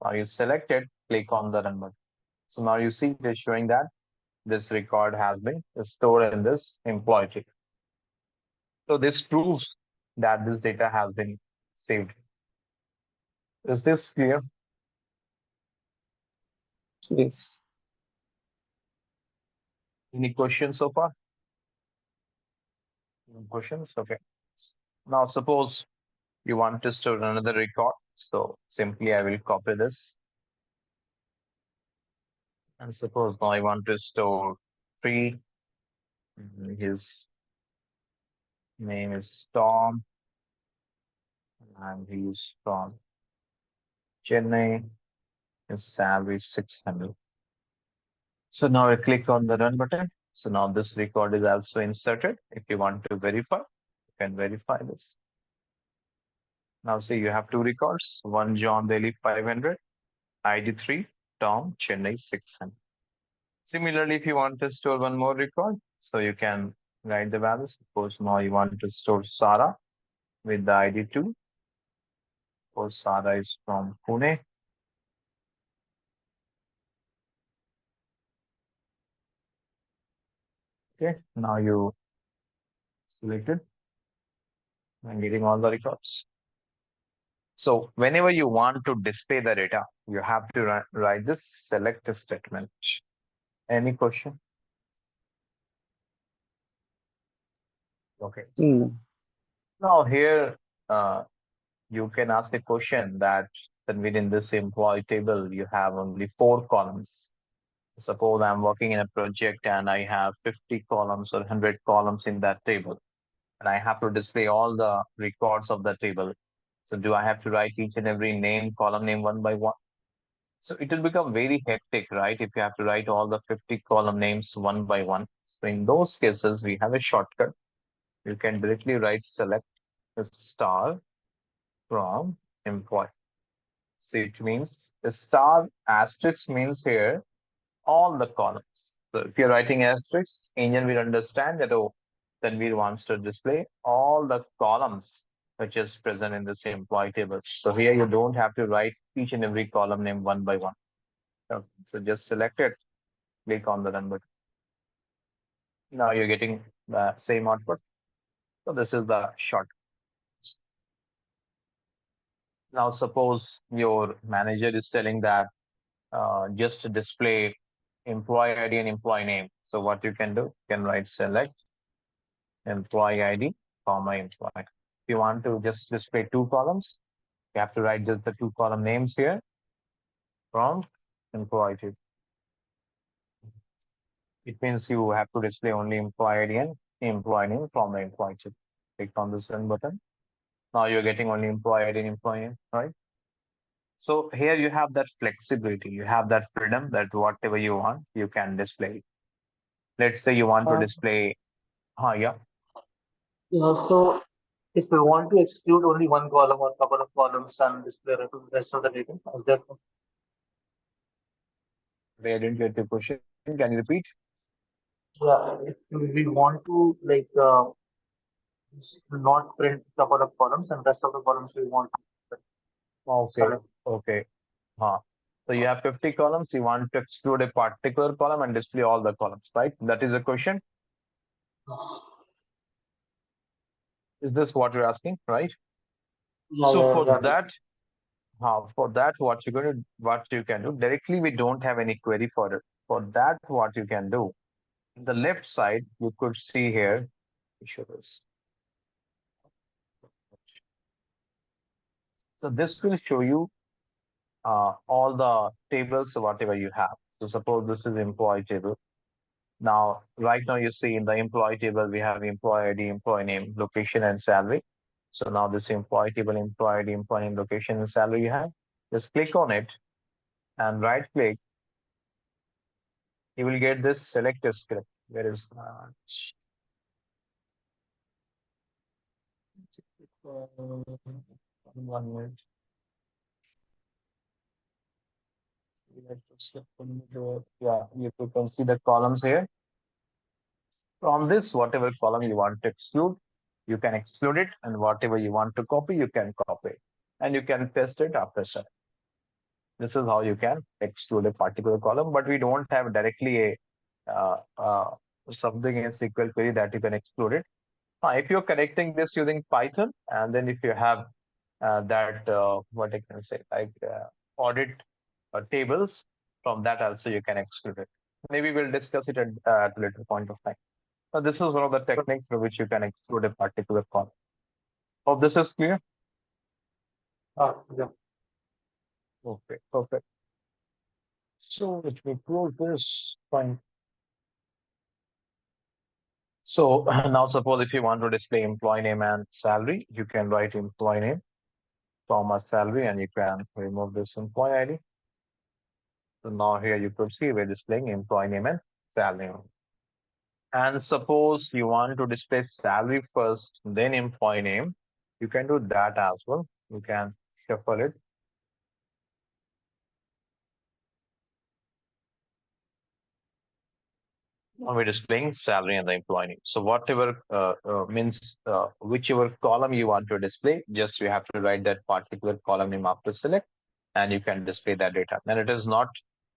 Now you select it, click on the run button. So now you see it is showing that this record has been stored in this employee table. So this proves that this data has been saved. Is this clear? Yes. Any questions so far? No questions? Okay. Now suppose you want to store another record. So simply I will copy this. And suppose now I want to store three. His name is Tom and he's from Chennai. His salary is 600. So now I click on the run button. So now this record is also inserted. If you want to verify, you can verify this. Now see, you have two records, one John Daly 500, ID 3, Tom Chennai 600. Similarly, if you want to store one more record, so you can write the values. Suppose now you want to store Sarah with the ID 2. Suppose Sarah is from Pune. Okay, now you select it and getting all the records. So whenever you want to display the data, you have to write this select statement. Any question? Okay. Mm. Now here you can ask a question that then within this employee table, you have only four columns. Suppose I'm working in a project and I have 50 columns or 100 columns in that table, and I have to display all the records of the table. So do I have to write each and every name, column name one by one? So it will become very hectic, right? If you have to write all the 50 column names one by one. So in those cases, we have a shortcut. You can directly write select a star from employee. So it means the star asterisk means here all the columns. So if you're writing asterisk, engine will understand that, oh, Tanvir wants to display all the columns which is present in this employee table. So here you don't have to write each and every column name one by one. Okay. So just select it, click on the run button. Now you're getting the same output. So this is the short. Now suppose your manager is telling that just display employee ID and employee name. So what you can do, you can write select employee ID, comma employee. If you want to just display two columns, you have to write just the two column names here from employee to. It means you have to display only employee ID and employee name from the employee to. Click on this run button. Now you're getting only employee ID and employee name, right? So here you have that flexibility, you have that freedom that whatever you want, you can display. Let's say you want to Uh, display, yeah, so if we want to exclude only one column or couple of columns and display the rest of the data, is that I didn't get your question. Can you repeat? Yeah, if we want to not print couple of columns and rest of the columns we want to Okay. select. Okay. Huh. So you have 50 columns. You want to exclude a particular column and display all the columns, right? That is a question. Is this what you're asking, right? Yeah, So yeah, for exactly. that, what you can do directly, we don't have any query for it. For that, what you can do, the left side, you could see here. Let me show this. So this will show you all the tables, whatever you have. So suppose this is employee table. Now, right now you see in the employee table, we have employee ID, employee name, location, and salary. So now this employee table, employee ID, employee name, location, and salary you have. Just click on it and right click. You will get this select a script. Where is 1 minute. Yeah, you can see the columns here. From this, whatever column you want to exclude, you can exclude it, and whatever you want to copy, you can copy it, and you can paste it after that. This is how you can exclude a particular column, but we don't have directly a something in SQL query that you can exclude it. If you're connecting this using Python, and then if you have that what I can say like audit tables, from that also you can exclude it. Maybe we'll discuss it at a later point of time. So this is one of the techniques through which you can exclude a particular column. Hope this is clear. Yeah. Okay, perfect. So let me close this. Fine. So now suppose if you want to display employee name and salary, you can write employee name, comma salary, and you can remove this employee ID. So now here you could see we're displaying employee name and salary. And suppose you want to display salary first, then employee name, you can do that as well. You can shuffle it. Now we're displaying salary and the employee name. So whatever means whichever column you want to display, just you have to write that particular column name after select, and you can display that data. And it is not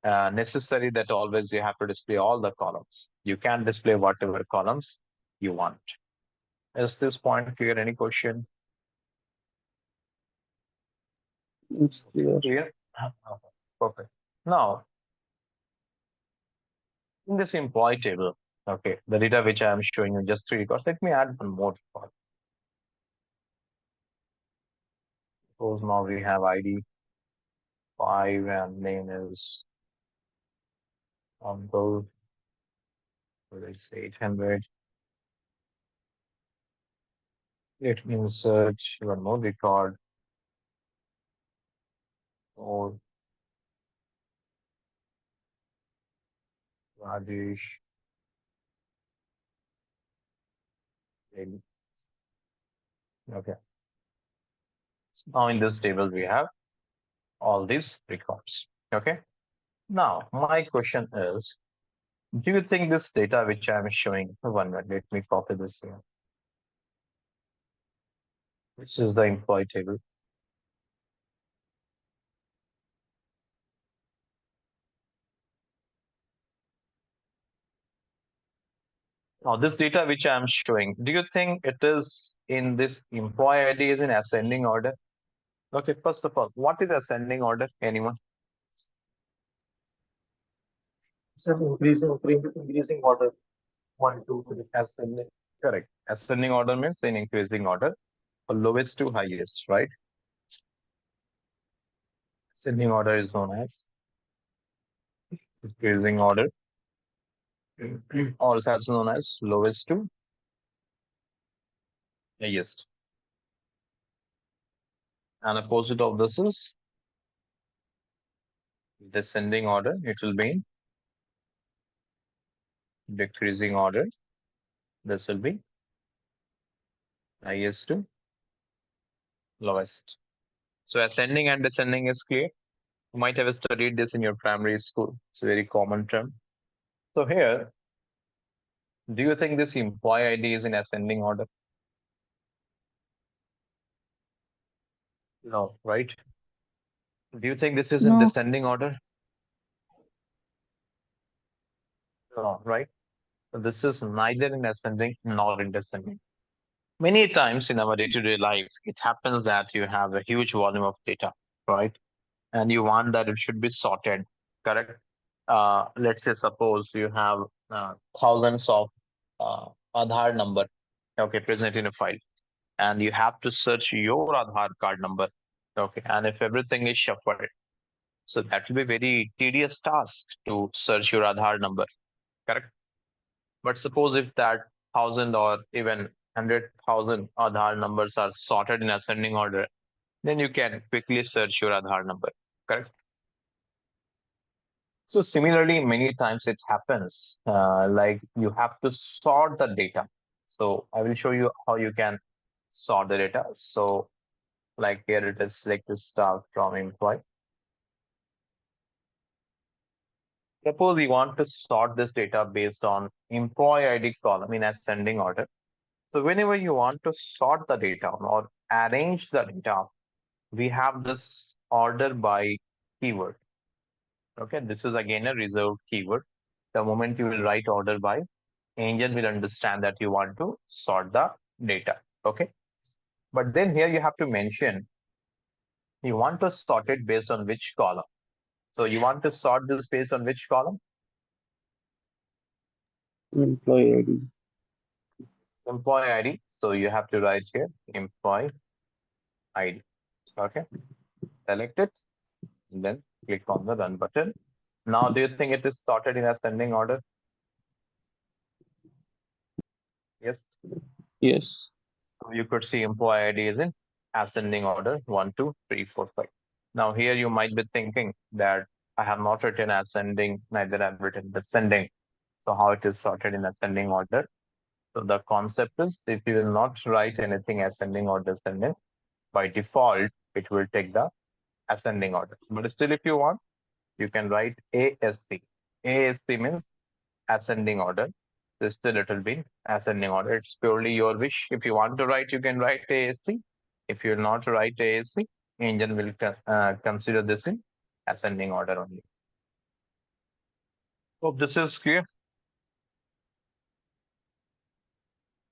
necessary that always you have to display all the columns. You can display whatever columns you want. Is this point clear? Any question? It's clear. Clear? Perfect. Now, in this employee table, okay, the data which I am showing you just three records. Let me add one more record. Suppose now we have ID 5 and name is Uncle, let's say 800. Let me insert one more record or Rajesh. Maybe. Okay. So now in this table, we have all these records. Okay. Now, my question is, do you think this data which I'm showing, 1 minute, let me copy this here. This is the employee table. Now, this data which I'm showing, do you think it is in this employee ID is in ascending order? Okay, first of all, what is ascending order? Anyone? It's an increasing order. One, two, three. Ascending. Correct. Ascending order means in increasing order, lowest to highest, right? Ascending order is known as increasing order, also known as lowest to highest. And opposite of this is descending order. It will be in decreasing order. This will be highest to lowest. So ascending and descending is clear. You might have studied this in your primary school. It's a very common term. So here, do you think this employee ID is in ascending order? No, right? Do you think this is in No. descending order? No, right? So this is neither in ascending nor in descending. Many times in our day-to-day life, it happens that you have a huge volume of data, right? And you want that it should be sorted, correct? Let's say, suppose you have thousands of Aadhaar number, okay, present in a file, and you have to search your Aadhaar card number, okay, and if everything is shuffled, so that will be very tedious task to search your Aadhaar number, correct? But suppose if that thousand or even 100,000 Aadhaar numbers are sorted in ascending order, then you can quickly search your Aadhaar number, correct? So similarly, many times it happens like you have to sort the data. So I will show you how you can sort the data. So like here it is select the stuff from employee. Suppose you want to sort this data based on employee ID column in ascending order. So whenever you want to sort the data or arrange the data, we have this order by keyword. Okay, this is again a reserved keyword. The moment you will write order by, engine will understand that you want to sort the data. Okay, but then here you have to mention you want to sort it based on which column. So you want to sort this based on which column? Employee ID. Employee ID. So you have to write here employee ID. Okay, select it and then click on the run button. Now, do you think it is sorted in ascending order? Yes. Yes. So you could see employee ID is in ascending order 1, 2, 3, 4, 5. Now, here you might be thinking that I have not written ascending, neither I've written descending. So, how it is sorted in ascending order? So, the concept is if you will not write anything ascending or descending, by default, it will take the ascending order. But still, if you want, you can write ASC. ASC means ascending order. So still it will be ascending order. It's purely your wish. If you want to write, you can write ASC. If you will not write ASC, engine will consider this in ascending order only. Hope this is clear.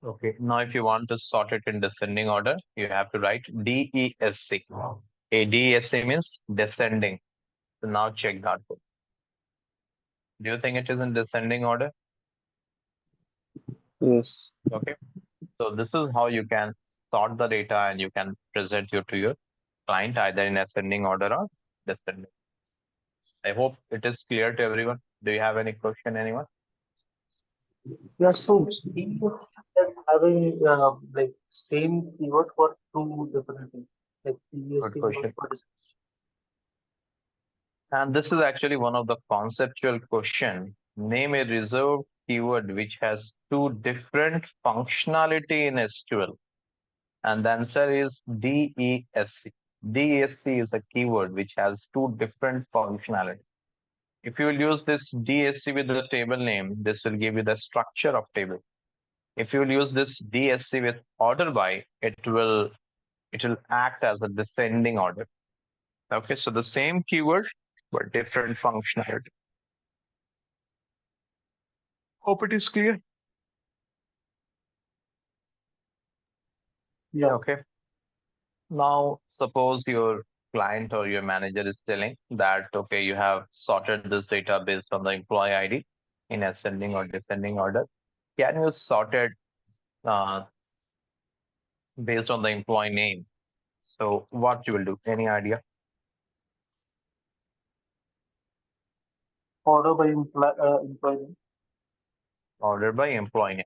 Okay. Now, if you want to sort it in descending order, you have to write DESC. A DESC means descending. So now check that. Do you think it is in descending order? Yes. Okay. So this is how you can sort the data and you can present it to your client either in ascending order or descending. I hope it is clear to everyone. Do you have any question, anyone? Yeah, so these as having like same keyword for two different things, like Good PSC word question. for discussion. And this is actually one of the conceptual question. Name a reserved keyword which has two different functionality in SQL. And the answer is DESC. DESC is a keyword which has two different functionality. If you will use this DSC with the table name, this will give you the structure of table. If you will use this DSC with order by, it will act as a descending order. Okay, so the same keyword but different functionality. Hope it is clear. Yeah. Okay. Now suppose your client or your manager is telling that okay, you have sorted this data based on the employee ID in ascending or descending order. Can you sort it uh, based on the employee name? So what you will do? Any idea? Order by employee. Order by employee name.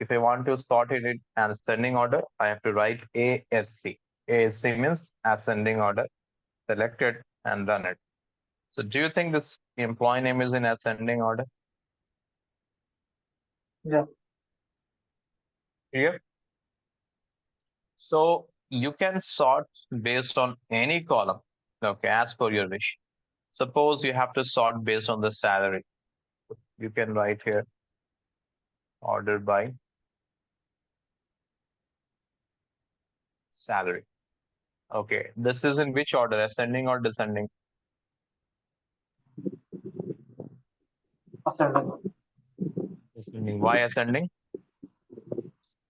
If I want to sort it in ascending order, I have to write ASC. ASC means ascending order. Select it and run it. So do you think this employee name is in ascending order? Yeah. Clear? So you can sort based on any column, okay, as per your wish. Suppose you have to sort based on the salary. You can write here order by salary. Okay, this is in which order, ascending or descending? Ascending. Ascending. Why ascending?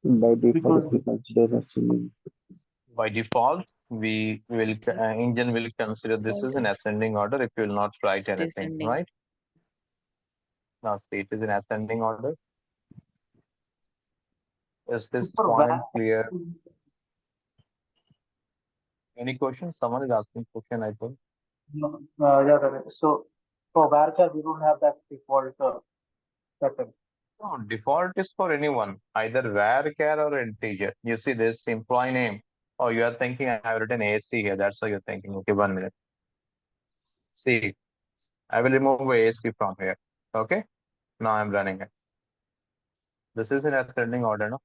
By default, Because we consider ascending. By default, we will engine will consider this Default as an is ascending order if you will not write anything, descending. right? Now see, it is an ascending order. Is this for point VAR, clear? Any questions? Someone is asking question, I think. yeah, Ravi. So for varchar, we don't have that default setting. No, default is for anyone, either var, char, or integer. You see this employee name. Oh, you are thinking I have written AC here. That's why you're thinking. Okay, 1 minute. See, I will remove AC from here. Okay, now I'm running it. This is in ascending order, no?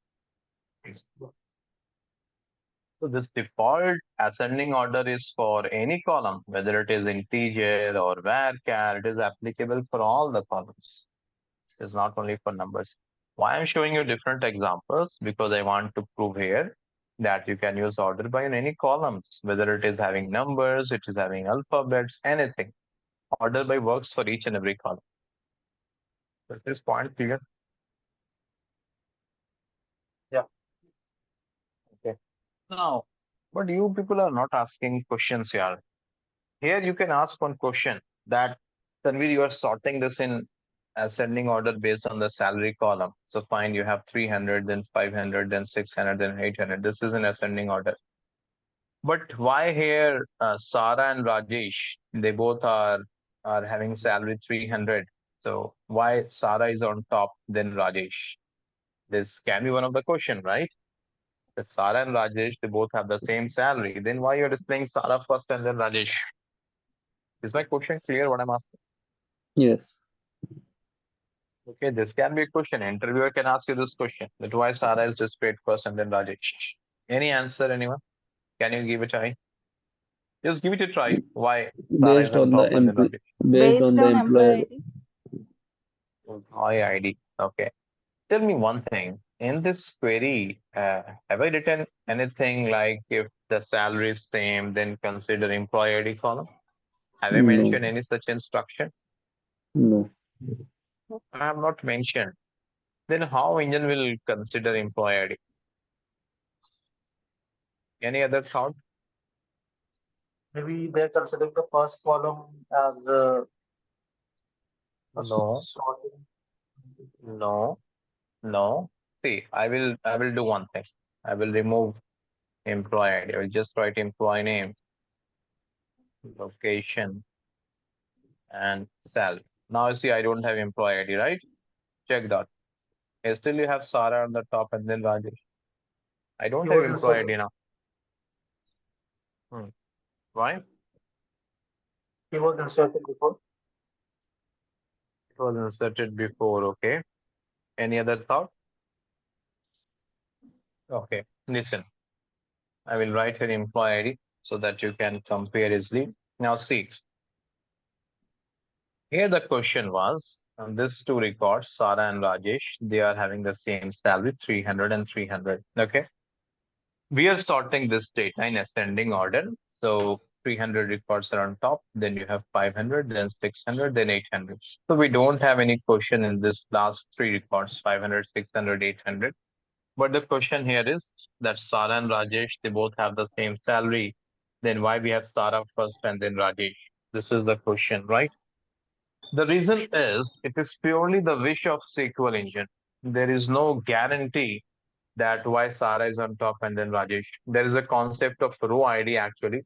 So this default ascending order is for any column, whether it is integer or var, char. It is applicable for all the columns. It's not only for numbers. Why I'm showing you different examples? Because I want to prove here that you can use order by in any columns, whether it is having numbers, it is having alphabets, anything. Order by works for each and every column. Is this point clear? Yeah. Okay. Now, but you people are not asking questions here. Here you can ask one question that Tanvir, you are sorting this in ascending order based on the salary column. So fine, you have 300, then 500, then 600, then 800. This is in ascending order. But why here Sara and Rajesh, they both are having salary 300. So why Sara is on top then Rajesh? This can be one of the question, right? If Sara and Rajesh, they both have the same salary, then why you're displaying Sara first and then Rajesh? Is my question clear what I'm asking? Yes. Okay, this can be a question. Interviewer can ask you this question. That why Sara is displayed first and then Rajesh. Any answer, anyone? Can you give it a try? Just give it a try. Why Sara is Based on on the top and then Rajesh? based on Based the on employer. employee ID. Employee ID. Okay. Tell me one thing. In this query, have I written anything like if the salary is same, then consider employee ID column? Have I No, mentioned any such instruction? no. I have not mentioned. Then how engine will consider employee ID? Any other thought? Maybe they're considering the first column as a No, sorting. no, no. See, I will do one thing. I will remove employee ID. I will just write employee name, location, and salary. Now you see I don't have employee ID, right? Check that. Still you have Sara on the top and then Rajesh. I He don't have was employee inserted. ID now. Hmm. Why? He was inserted before. It was inserted before, okay. Any other thought? Okay, listen. I will write here employee ID so that you can compare easily. Now see, here the question was, these two records, Sara and Rajesh, they are having the same salary, 300 and 300. Okay. We are sorting this data in ascending order. So 300 records are on top, then you have 500, then 600, then 800. So we don't have any question in this last three records, 500, 600, 800. But the question here is that Sara and Rajesh, they both have the same salary. Then why we have Sara first and then Rajesh? This is the question, right? The reason is it is purely the wish of SQL engine. There is no guarantee that why Sara is on top and then Rajesh. There is a concept of row ID actually,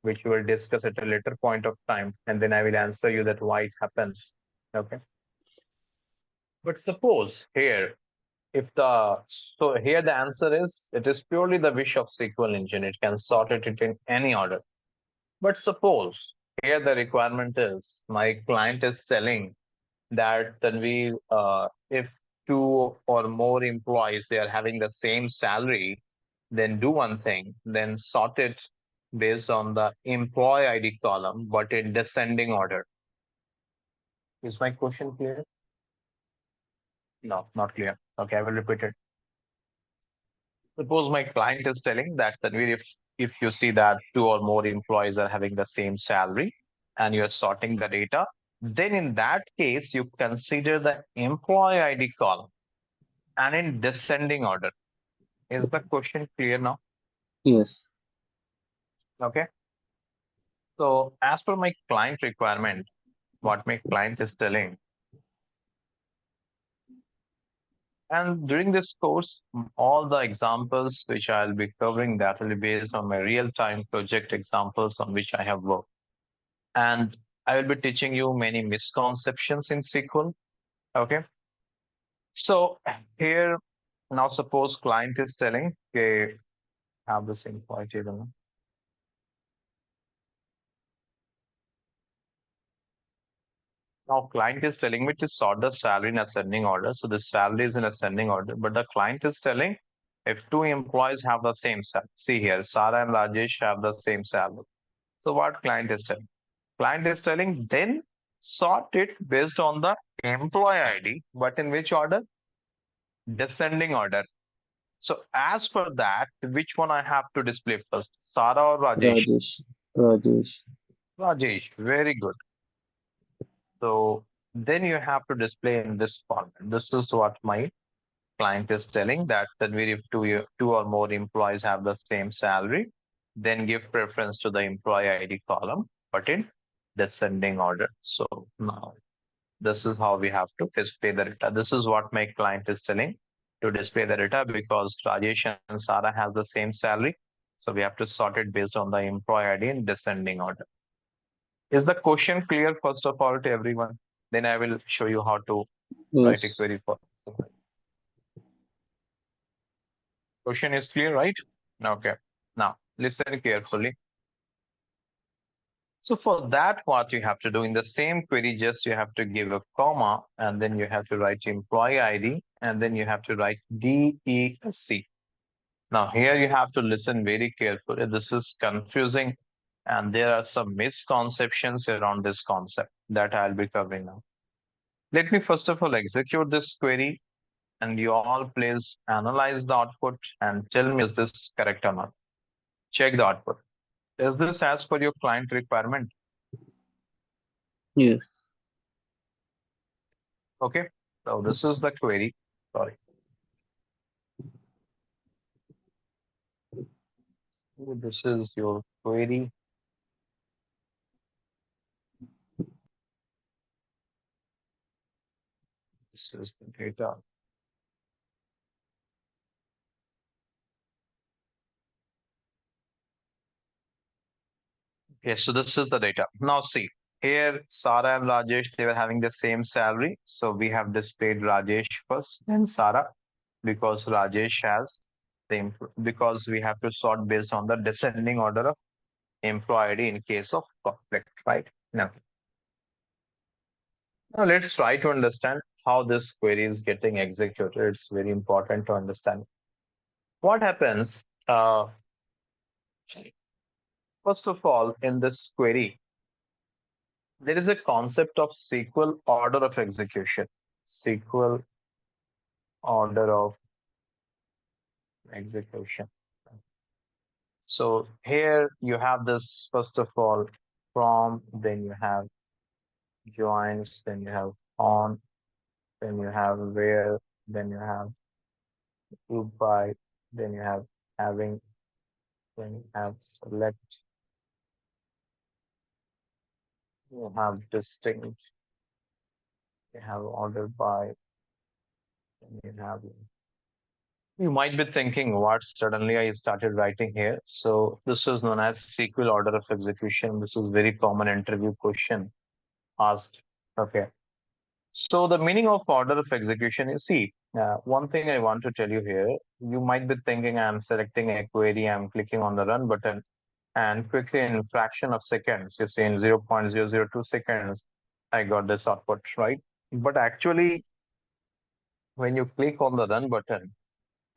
which we will discuss at a later point of time, and then I will answer you that why it happens. Okay. But suppose here, if the so here the answer is it is purely the wish of SQL engine. It can sort it in any order. But suppose here the requirement is my client is telling that then if two or more employees they are having the same salary, then do one thing, then sort it based on the employee ID column, but in descending order. Is my question clear? No, not clear. Okay, I will repeat it. Suppose my client is telling that Tanvir, if you see that two or more employees are having the same salary and you're sorting the data, then in that case you consider the employee ID column and in descending order. Is the question clear now? Yes. Okay. So as per my client requirement, what my client is telling, and during this course, all the examples which I'll be covering that will be based on my real-time project examples on which I have worked. And I will be teaching you many misconceptions in SQL. Okay. So here now suppose client is telling, okay, have the same point here. Now client is telling me to sort the salary in ascending order. So the salary is in ascending order, but the client is telling if two employees have the same salary. See here, Sara and Rajesh have the same salary. So what client is telling? Client is telling then sort it based on the employee ID, but in which order? Descending order. So as per that, which one I have to display first? Sara or Rajesh? Rajesh. Rajesh. Rajesh, very good. So then you have to display in this format. This is what my client is telling that Tanvir, if two or more employees have the same salary, then give preference to the employee ID column, but in descending order. So now this is how we have to display the data. This is what my client is telling to display the data because Rajesh and Sara have the same salary. So we have to sort it based on the employee ID in descending order. Is the question clear first of all to everyone? Then I will show you how to write a Yes. query for. Question is clear, right? Okay. Now listen carefully. So for that, what you have to do in the same query, just you have to give a comma and then you have to write employee ID and then you have to write DESC. Now here you have to listen very carefully. This is confusing and there are some misconceptions around this concept that I'll be covering now. Let me first of all execute this query and you all please analyze the output and tell me is this correct or not. Check the output. Is this as per your client requirement? Yes. Okay. So this is the query. Sorry. This is your query. This is the data. Okay, so this is the data. Now see, here Sara and Rajesh, they were having the same salary. So we have displayed Rajesh first, then Sara, because Rajesh has because we have to sort based on the descending order of employee ID in case of conflict, right? Now let's try to understand how this query is getting executed. It's very important to understand. What happens? First of all, in this query, there is a concept of SQL order of execution. SQL order of execution. So here you have this, first of all, from, then you have joins, then you have on, then you have where, then you have group by, then you have having, then you have select, you have distinct, you have order by, then you have. You might be thinking what suddenly I started writing here. So this is known as SQL order of execution. This is very common interview question asked. Okay. So the meaning of order of execution is, see, one thing I want to tell you here, you might be thinking I'm selecting a query, I'm clicking on the run button and quickly in fraction of seconds, you see in 0.002 seconds, I got this output, right? But actually, when you click on the run button,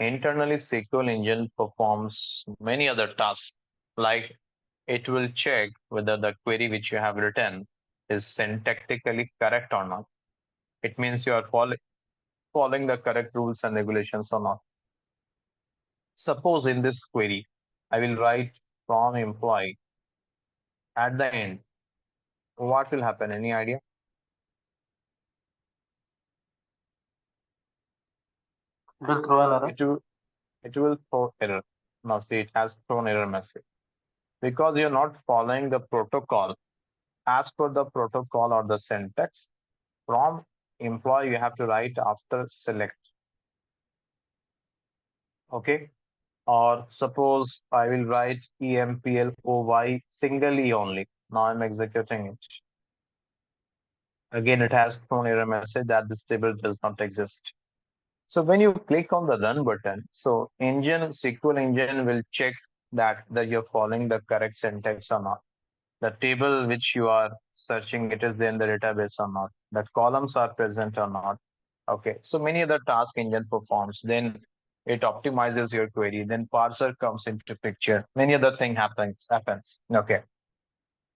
internally, SQL engine performs many other tasks like it will check whether the query which you have written is syntactically correct or not. It means you are following the correct rules and regulations or not. Suppose in this query, I will write from employee at the end. What will happen? Any idea? Will throw an error. It will it will throw error. Now see, it has thrown error message because you're not following the protocol as per the protocol or the syntax. From employee, you have to write after select. Okay. Or suppose I will write EMPLOY single E only. Now I'm executing it. Again, it has thrown error message that this table does not exist. So when you click on the run button, so SQL engine will check that you're following the correct syntax or not. The table which you are searching, it is there in the database or not. That columns are present or not. Okay. So many other tasks engine performs. Then it optimizes your query. Then parser comes into picture. Many other thing happens. Okay.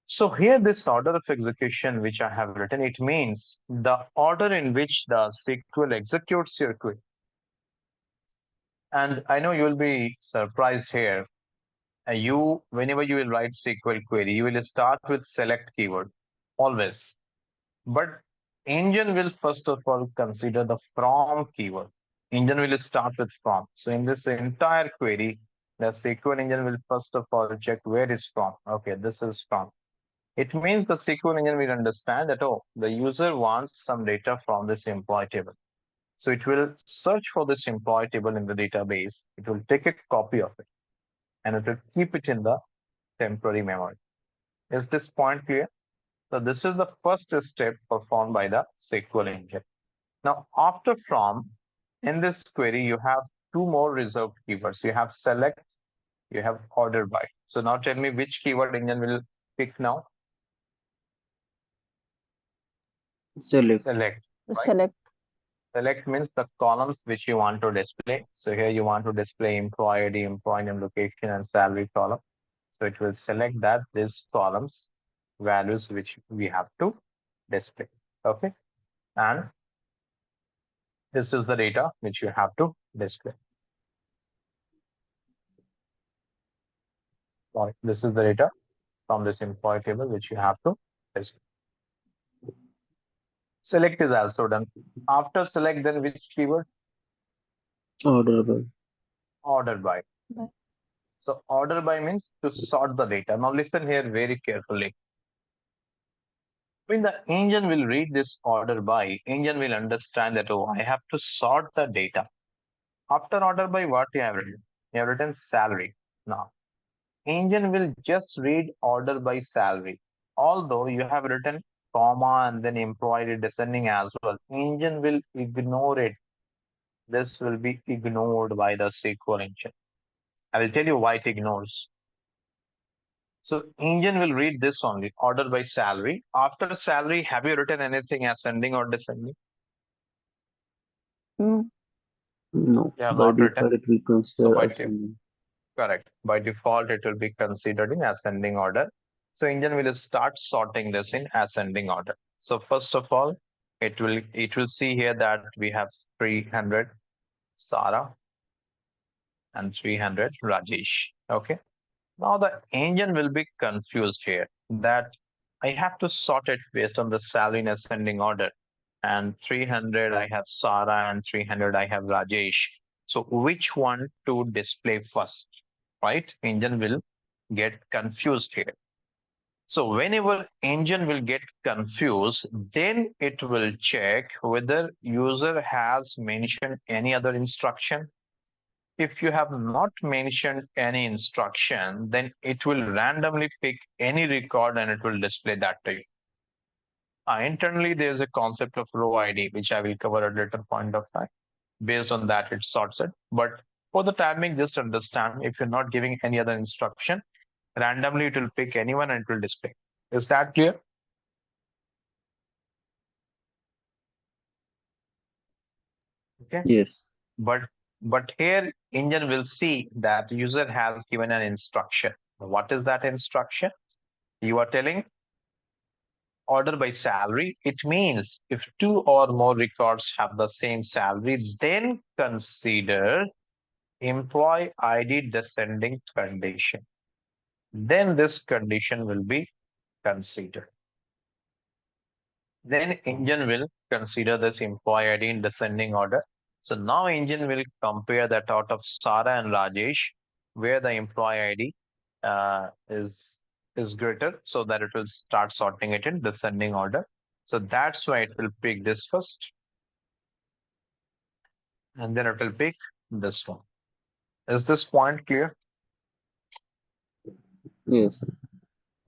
So here this order of execution which I have written, it means the order in which the SQL executes your query. And I know you will be surprised here. Whenever you will write SQL query, you will start with select keyword always. But engine will first of all consider the from keyword. Engine will start with from. So in this entire query, the SQL engine will first of all check where is from. Okay, this is from. It means the SQL engine will understand that, oh, the user wants some data from this employee table. So it will search for this employee table in the database. It will take a copy of it and it will keep it in the temporary memory. Is this point clear? So this is the first step performed by the SQL engine. Now, after from, in this query, you have two more reserved keywords. You have select, you have order by. So now tell me which keyword engine will pick now? Select. Select, right? Select. Select means the columns which you want to display. So here you want to display employee ID, employee name, location, and salary column. So it will select that these columns values which we have to display. Okay. And this is the data which you have to display. Sorry, this is the data from this employee table which you have to display. Select is also done. After select, then which keyword? Order by. Order by. By. So order by means to sort the data. Now listen here very carefully. When the engine will read this order by, engine will understand that, oh, I have to sort the data. After order by, what you have written? You have written salary. Now, engine will just read order by salary. Although you have written comma and then employee descending as well, engine will ignore it. This will be ignored by the SQL engine. I will tell you why it ignores. So engine will read this only, order by salary. After salary, have you written anything ascending or descending? Mm. No. You have By not written. default, it will So consider by ascending. correct. By default, it will be considered in ascending order. So engine will start sorting this in ascending order. So first of all, it will see here that we have 300 Sarah and 300 Rajesh. Okay. Now the engine will be confused here that I have to sort it based on the salary in ascending order. And 300 I have Sarah and 300 I have Rajesh. So which one to display first, right? Engine will get confused here. So whenever engine will get confused, then it will check whether user has mentioned any other instruction. If you have not mentioned any instruction, then it will randomly pick any record and it will display that to you. Internally, there's a concept of row ID, which I will cover at a later point of time. Based on that, it sorts it. But for the timing, just understand if you're not giving any other instruction, randomly it will pick anyone and it will display. Is that clear? Okay. Yes. But but here engine will see that user has given an instruction. What is that instruction? You are telling order by salary. It means if two or more records have the same salary, then consider employee ID descending condition. Then this condition will be considered. Then engine will consider this employee ID in descending order. So now engine will compare that out of Sara and Rajesh, where the employee ID is greater, so that it will start sorting it in descending order. So that's why it will pick this first, and then it will pick this one. Is this point clear? Yes.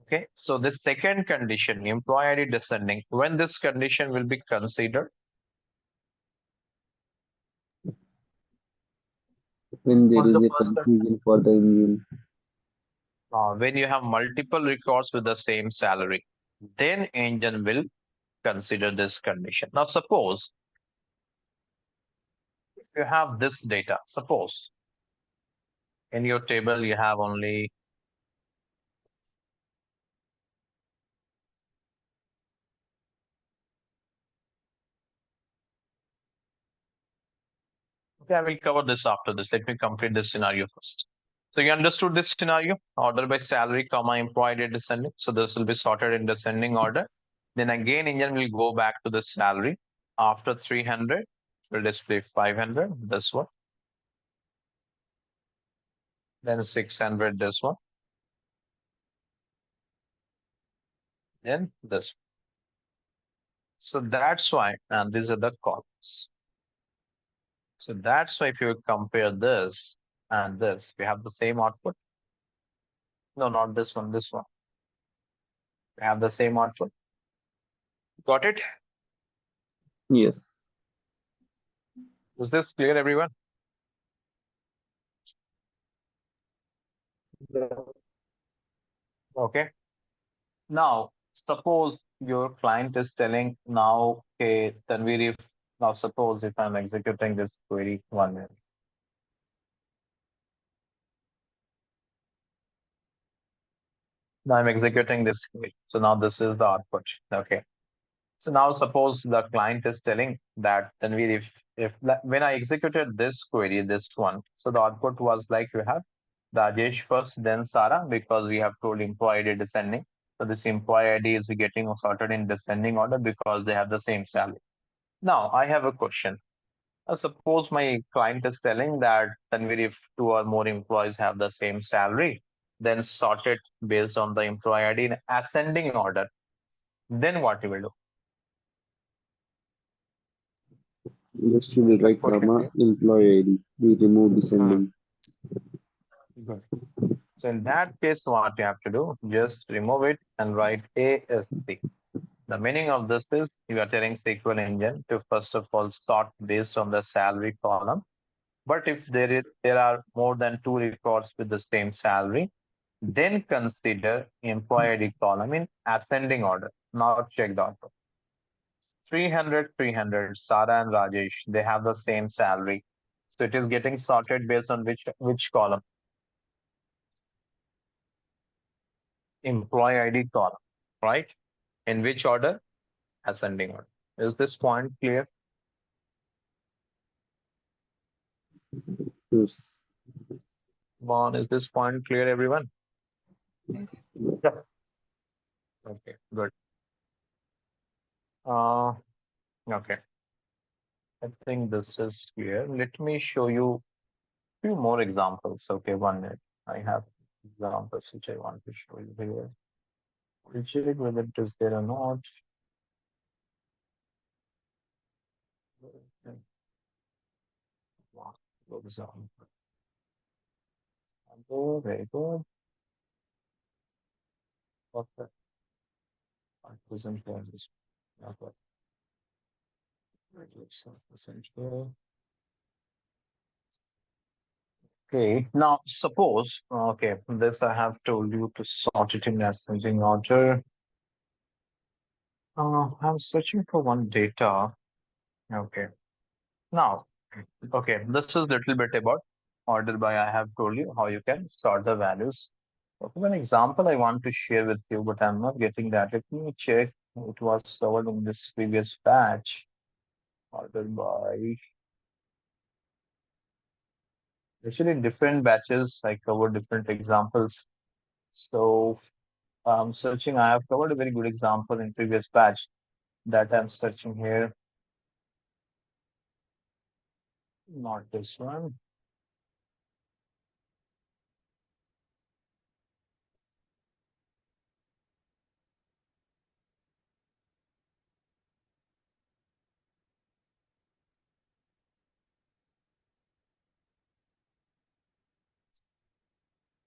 Okay. So the second condition, employee ID descending, when this condition will be considered, When there What's the is a first condition? confusion for the engine. when you have multiple records with the same salary, then engine will consider this condition. Now, suppose you have this data. Suppose in your table you have only, okay, I will cover this after this. Let me complete this scenario first. So you understood this scenario, order by salary, comma, employee date descending. So this will be sorted in descending order. Then again, engine will go back to the salary. After 300, will display 500, this one. Then 600, this one. Then this. So that's why, and these are the columns. So that's why if you compare this and this, we have the same output. No, not this one, this one. We have the same output. Got it? Yes. Is this clear, everyone? Okay. Now, suppose your client is telling now, okay, Tanvir, if now suppose if I'm executing this query 1 minute. Now I'm executing this query. So now this is the output. Okay. So now suppose the client is telling that Tanvir, if when I executed this query, this one, so the output was like you have Rajesh first, then Sara, because we have told employee ID descending. So this employee ID is getting sorted in descending order because they have the same salary. Now I have a question. Suppose my client is telling that Tanvir, if two or more employees have the same salary, then sort it based on the employee ID in ascending order. Then what you will do? Just to Is the rewrite question comma clear? employee ID. We remove Hmm. descending. Good. So in that case, what you have to do, just remove it and write ASC. The meaning of this is you are telling SQL engine to first of all sort based on the salary column. But if there are more than two records with the same salary, then consider employee ID column in ascending order. Now check the output. 300, 300, Sara and Rajesh, they have the same salary. So it is getting sorted based on which column? Employee ID column, right? In which order? Ascending order. Is this point clear? Yes. Bon, is this point clear, everyone? Yes. Yeah. Okay, good. Uh, okay. I think this is clear. Let me show you few more examples. Okay, 1 minute. I have examples which I want to show you here. We'll check whether it is there or not. Okay, wow, good example. Oh, very good. Perfect. I present here this. Okay. Present here. Okay, now suppose, okay, this I have told you to sort it in ascending order. I'm searching for one data. Okay, now, okay, this is little bit about order by. I have told you how you can sort the values. Okay, one example I want to share with you, but I'm not getting that. Let me check. It was covered in this previous batch, ordered by actually in different batches. I covered different examples. So I'm searching. I have covered a very good example in previous batch that I'm searching here. Not this one.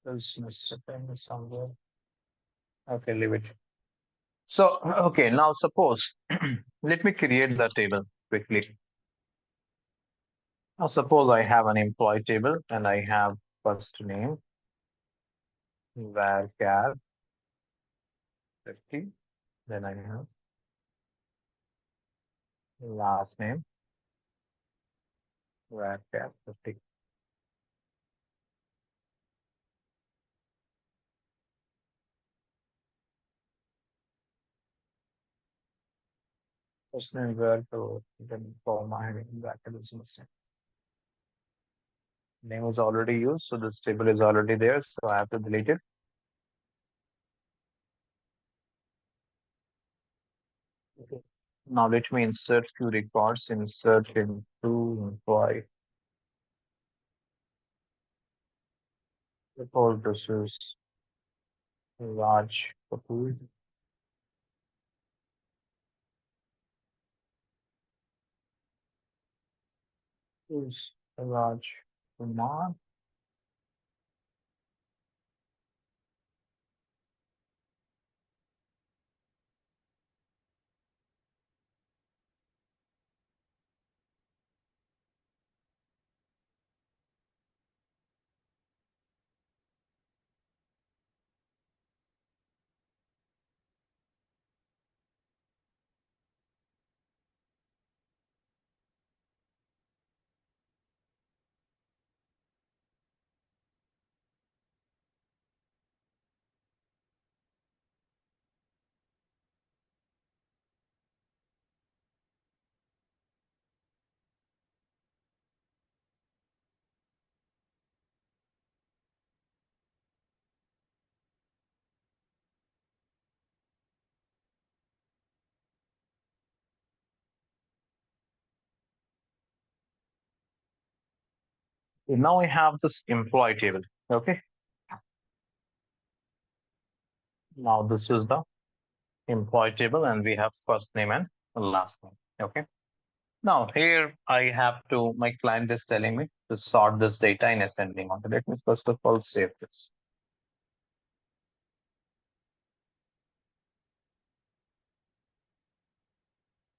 There's Mr. Thing somewhere. Okay, leave it. So, okay, now suppose, let me create the table quickly. Now, suppose I have an employee table and I have first name, varchar 50. Then I have last name, varchar 50. First name, varchar, then for my bracket is missing. Name is already used, so this table is already there, so I have to delete it. Okay. Now let me insert few records, insert into employee. Suppose this is Raj Kapoor. Is Raj Kumar. Now I have this employee table. Okay. Now this is the employee table, and we have first name and last name. Okay. Now here I have to, my client is telling me to sort this data in ascending order. Let me first of all save this.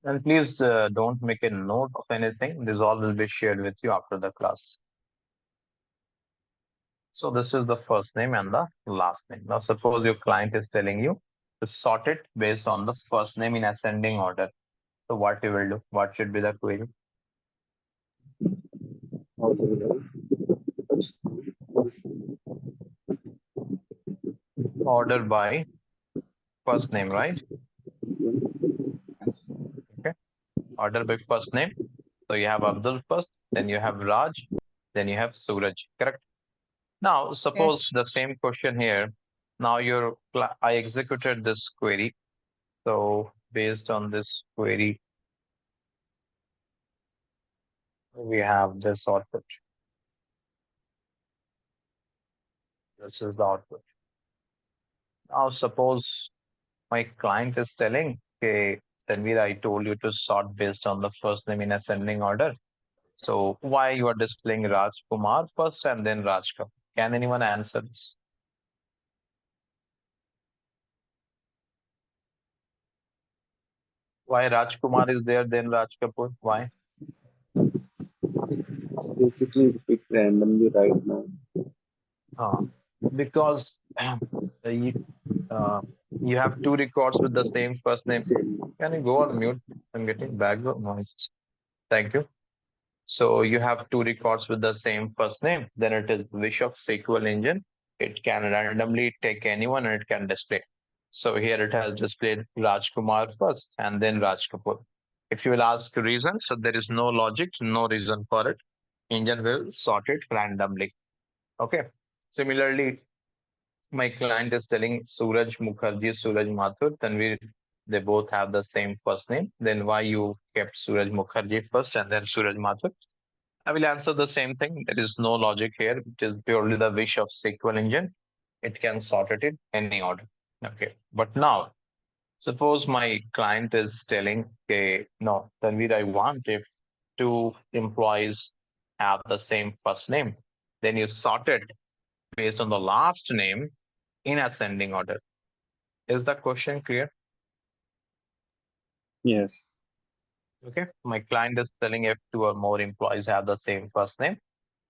And please don't make a note of anything. This all will be shared with you after the class. So this is the first name and the last name. Now suppose your client is telling you to sort it based on the first name in ascending order. So what you will do? What should be the query? Also, Order by first name, right? Okay. Order by first name. So you have Abdul first, then you have Raj, then you have Suraj. Correct. Now Yes. suppose the same question here. Now I executed this query. So based on this query, we have this output. This is the output. Now suppose my client is telling, okay, Tanvir, I told you to sort based on the first name in ascending order. So why you are displaying Raj Kumar first and then Raj Kapoor? Can anyone answer this? Why Raj Kumar is there then Raj Kapoor? Why? basically pick randomly right now. Uh, because you, uh, you have two records with the same first name. Same. Can you go on mute? I'm getting background noise. Thank you. So you have two records with the same first name. Then it is wish of SQL engine It can randomly take anyone and it can display. So here it has displayed Raj Kumar first and then Raj Kapoor. If you will ask reason, so there is no logic, no reason for it. Engine will sort it randomly. Okay. Similarly, my client is telling Suraj Mukherjee, Suraj Mathur, Tanvir, they both have the same first name. Then why you kept Suraj Mukherjee first and then Suraj Mathur? I will answer the same thing. There is no logic here. It is purely the wish of SQL engine. It can sort it in any order. Okay. But now, suppose my client is telling, okay, no, Tanvir, I want if two employees have the same first name, then you sort it based on the last name in ascending order. Is that question clear? Yes. Okay. My client is telling if two or more employees have the same first name,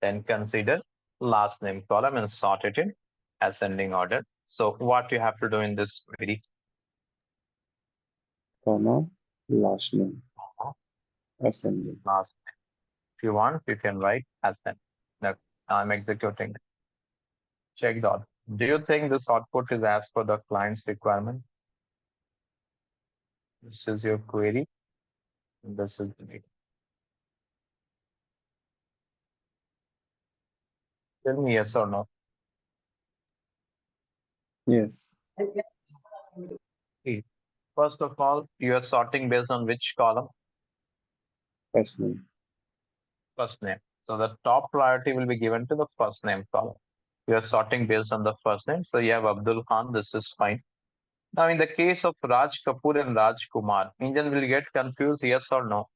then consider last name column and sort it in ascending order. So what you have to do in this query? Comma, last name, Uh, ascending. Last, if you want, you can write ascend. Now I'm executing. Check dot. Do you think this output is as per the client's requirement? This is your query. And this is the data. Tell me yes or no. Yes. See, first of all, you are sorting based on which column? First name. First name. So the top priority will be given to the first name column. You are sorting based on the first name. So you have Abdul Khan. This is fine. Now, in the case of Raj Kapoor and Raj Kumar, engine will get confused, yes or no?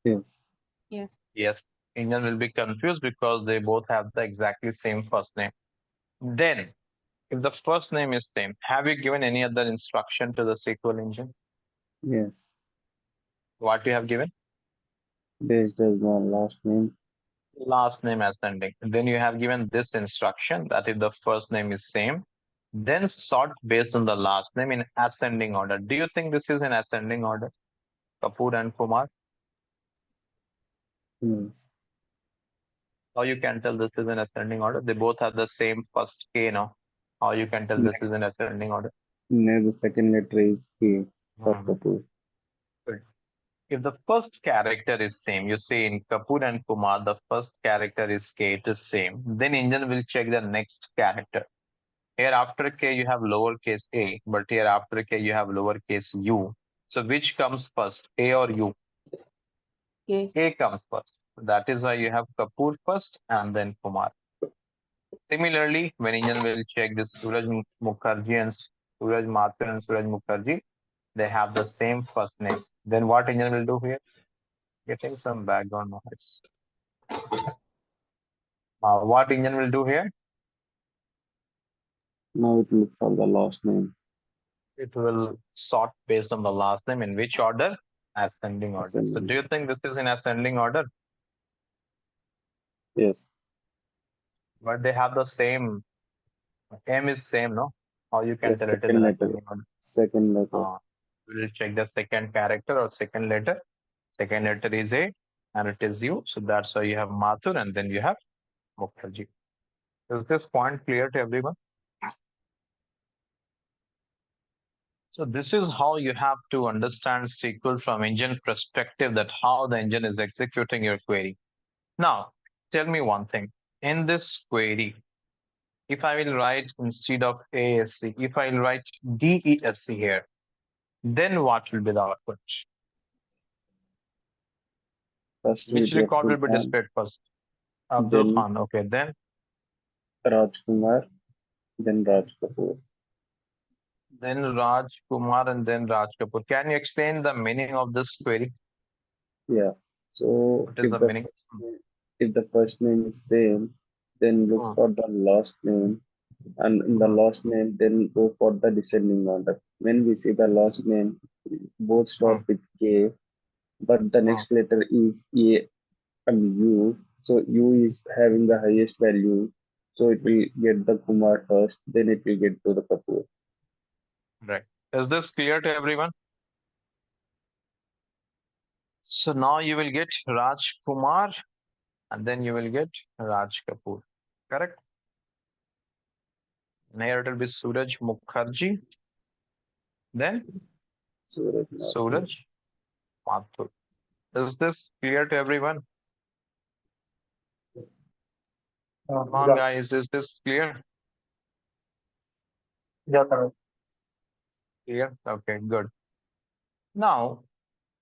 Yes. Yes, engine will be confused because they both have the exactly same first name. Then, if the first name is same, have you given any other instruction to the SQL engine? Yes. What you have given? Based as my last name. Last name ascending. Then you have given this instruction that if the first name is same, then sort based on the last name in ascending order. Do you think this is in ascending order, Kapoor and Kumar? Yes. How you can tell this is in ascending order? They both have the same first K now. How you can tell this is Next. in ascending order? Next, the second letter is K for Mhm. Kapoor. Good. If the first character is same, you say in Kapoor and Kumar, the first character is K, it is same. Then engine will check the next character. Here after K you have lowercase a, but here after K you have lowercase u. So which comes first, A or U? A comes first. That is why you have Kapoor first and then Kumar. Similarly, when engine will check this Suraj Mukherjee and Suraj Mathur and Suraj Mukherjee, they have the same first name. Then what engine will do here? Getting some background noise. What engine will do here? Now it looks for the last name. It will sort based on the last name in which order? Ascending order. So do Ascending. you think this is in ascending order? Yes. But they have the same, M is same, no? How you can Yes. tell it is Second in letter. ascending order? Second letter. We will check the second character or second letter. Second letter is A and it is U. So that's why you have Mathur and then you have Mukherjee. Is this point clear to everyone? So this is how you have to understand SQL from engine perspective, that how the engine is executing your query. Now, tell me one thing. In this query, if I will write instead of ASC, if I will write DESC here, then what will be the output? First will Which be record Abdul will be Khan, displayed first? Abdul then Khan. Okay, Rajkumar, then Raj Kapoor. then Raj Kumar and then Raj Kapoor. Can you explain the meaning of this query? Yeah. So What is the meaning? if the first name is same, then look Hmm, for the last name, and in the hmm, last name, then go for the descending order. When we see the last name, both hmm, start with K, but the hmm. next letter is A and U. So U is having the highest value. So it will get the Kumar first, then it will get to the Kapoor. Right. Is this clear to everyone? So now you will get Raj Kumar and then you will get Raj Kapoor. correct? And here it will be Suraj Mukherjee, then Suraj Mathur. Suraj Mathur. Is this clear to everyone? Come on, Yeah, guys, is this clear? yeah, correct. Clear? Okay, good. Now,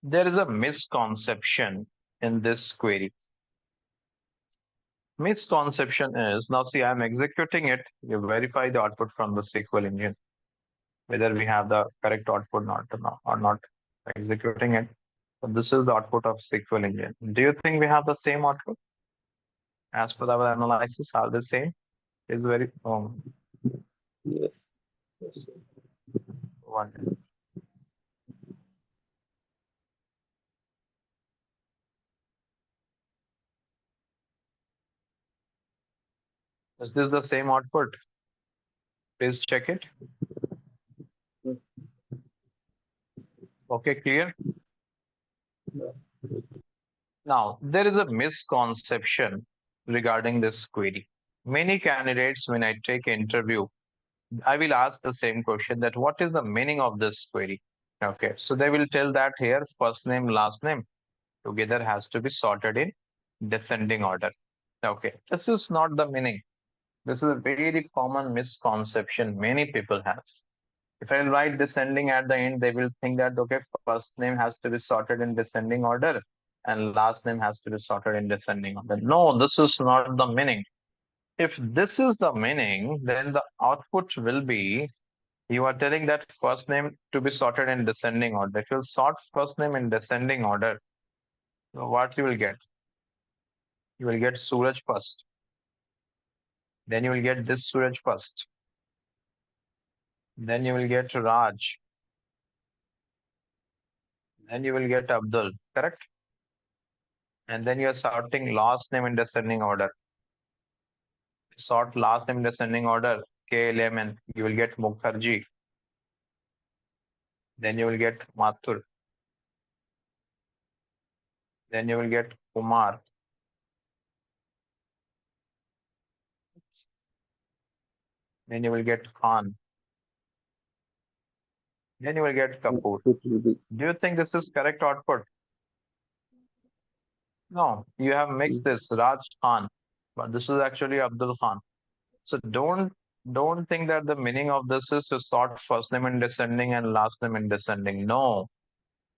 there is a misconception in this query. Misconception is now see, I'm executing it. You verify the output from the SQL engine, whether we have the correct output or not. Executing it. So this is the output of SQL engine. Do you think we have the same output as per our analysis? Are the same? Is very Yes. Yes. one. Is this the same output? Please check it. Yes. Okay, clear. Yeah. Now, there is a misconception regarding this query. Many candidates, when I take interview, I will ask the same question that what is the meaning of this query? Okay, so they will tell that here first name, last name together has to be sorted in descending order. Okay, this is not the meaning. This is a very common misconception many people have. If I write descending at the end, they will think that okay, first name has to be sorted in descending order and last name has to be sorted in descending order. No, this is not the meaning. If this is the meaning, then the output will be you are telling that first name to be sorted in descending order. If you sort first name in descending order, so what you will get? You will get Suraj first. Then you will get this Suraj first. Then you will get Raj. Then you will get Abdul, correct? And then you are sorting last name in descending order. Sort last name in descending order, KLMN. You will get Mukherjee. Then you will get Mathur. Then you will get Kumar. Then you will get Khan. Then you will get Kapoor. It will be. Do you think this is correct output? No, you have mixed this Raj Khan, but this is actually Abdul Khan. So don't think that the meaning of this is to sort first name in descending and last name in descending. No,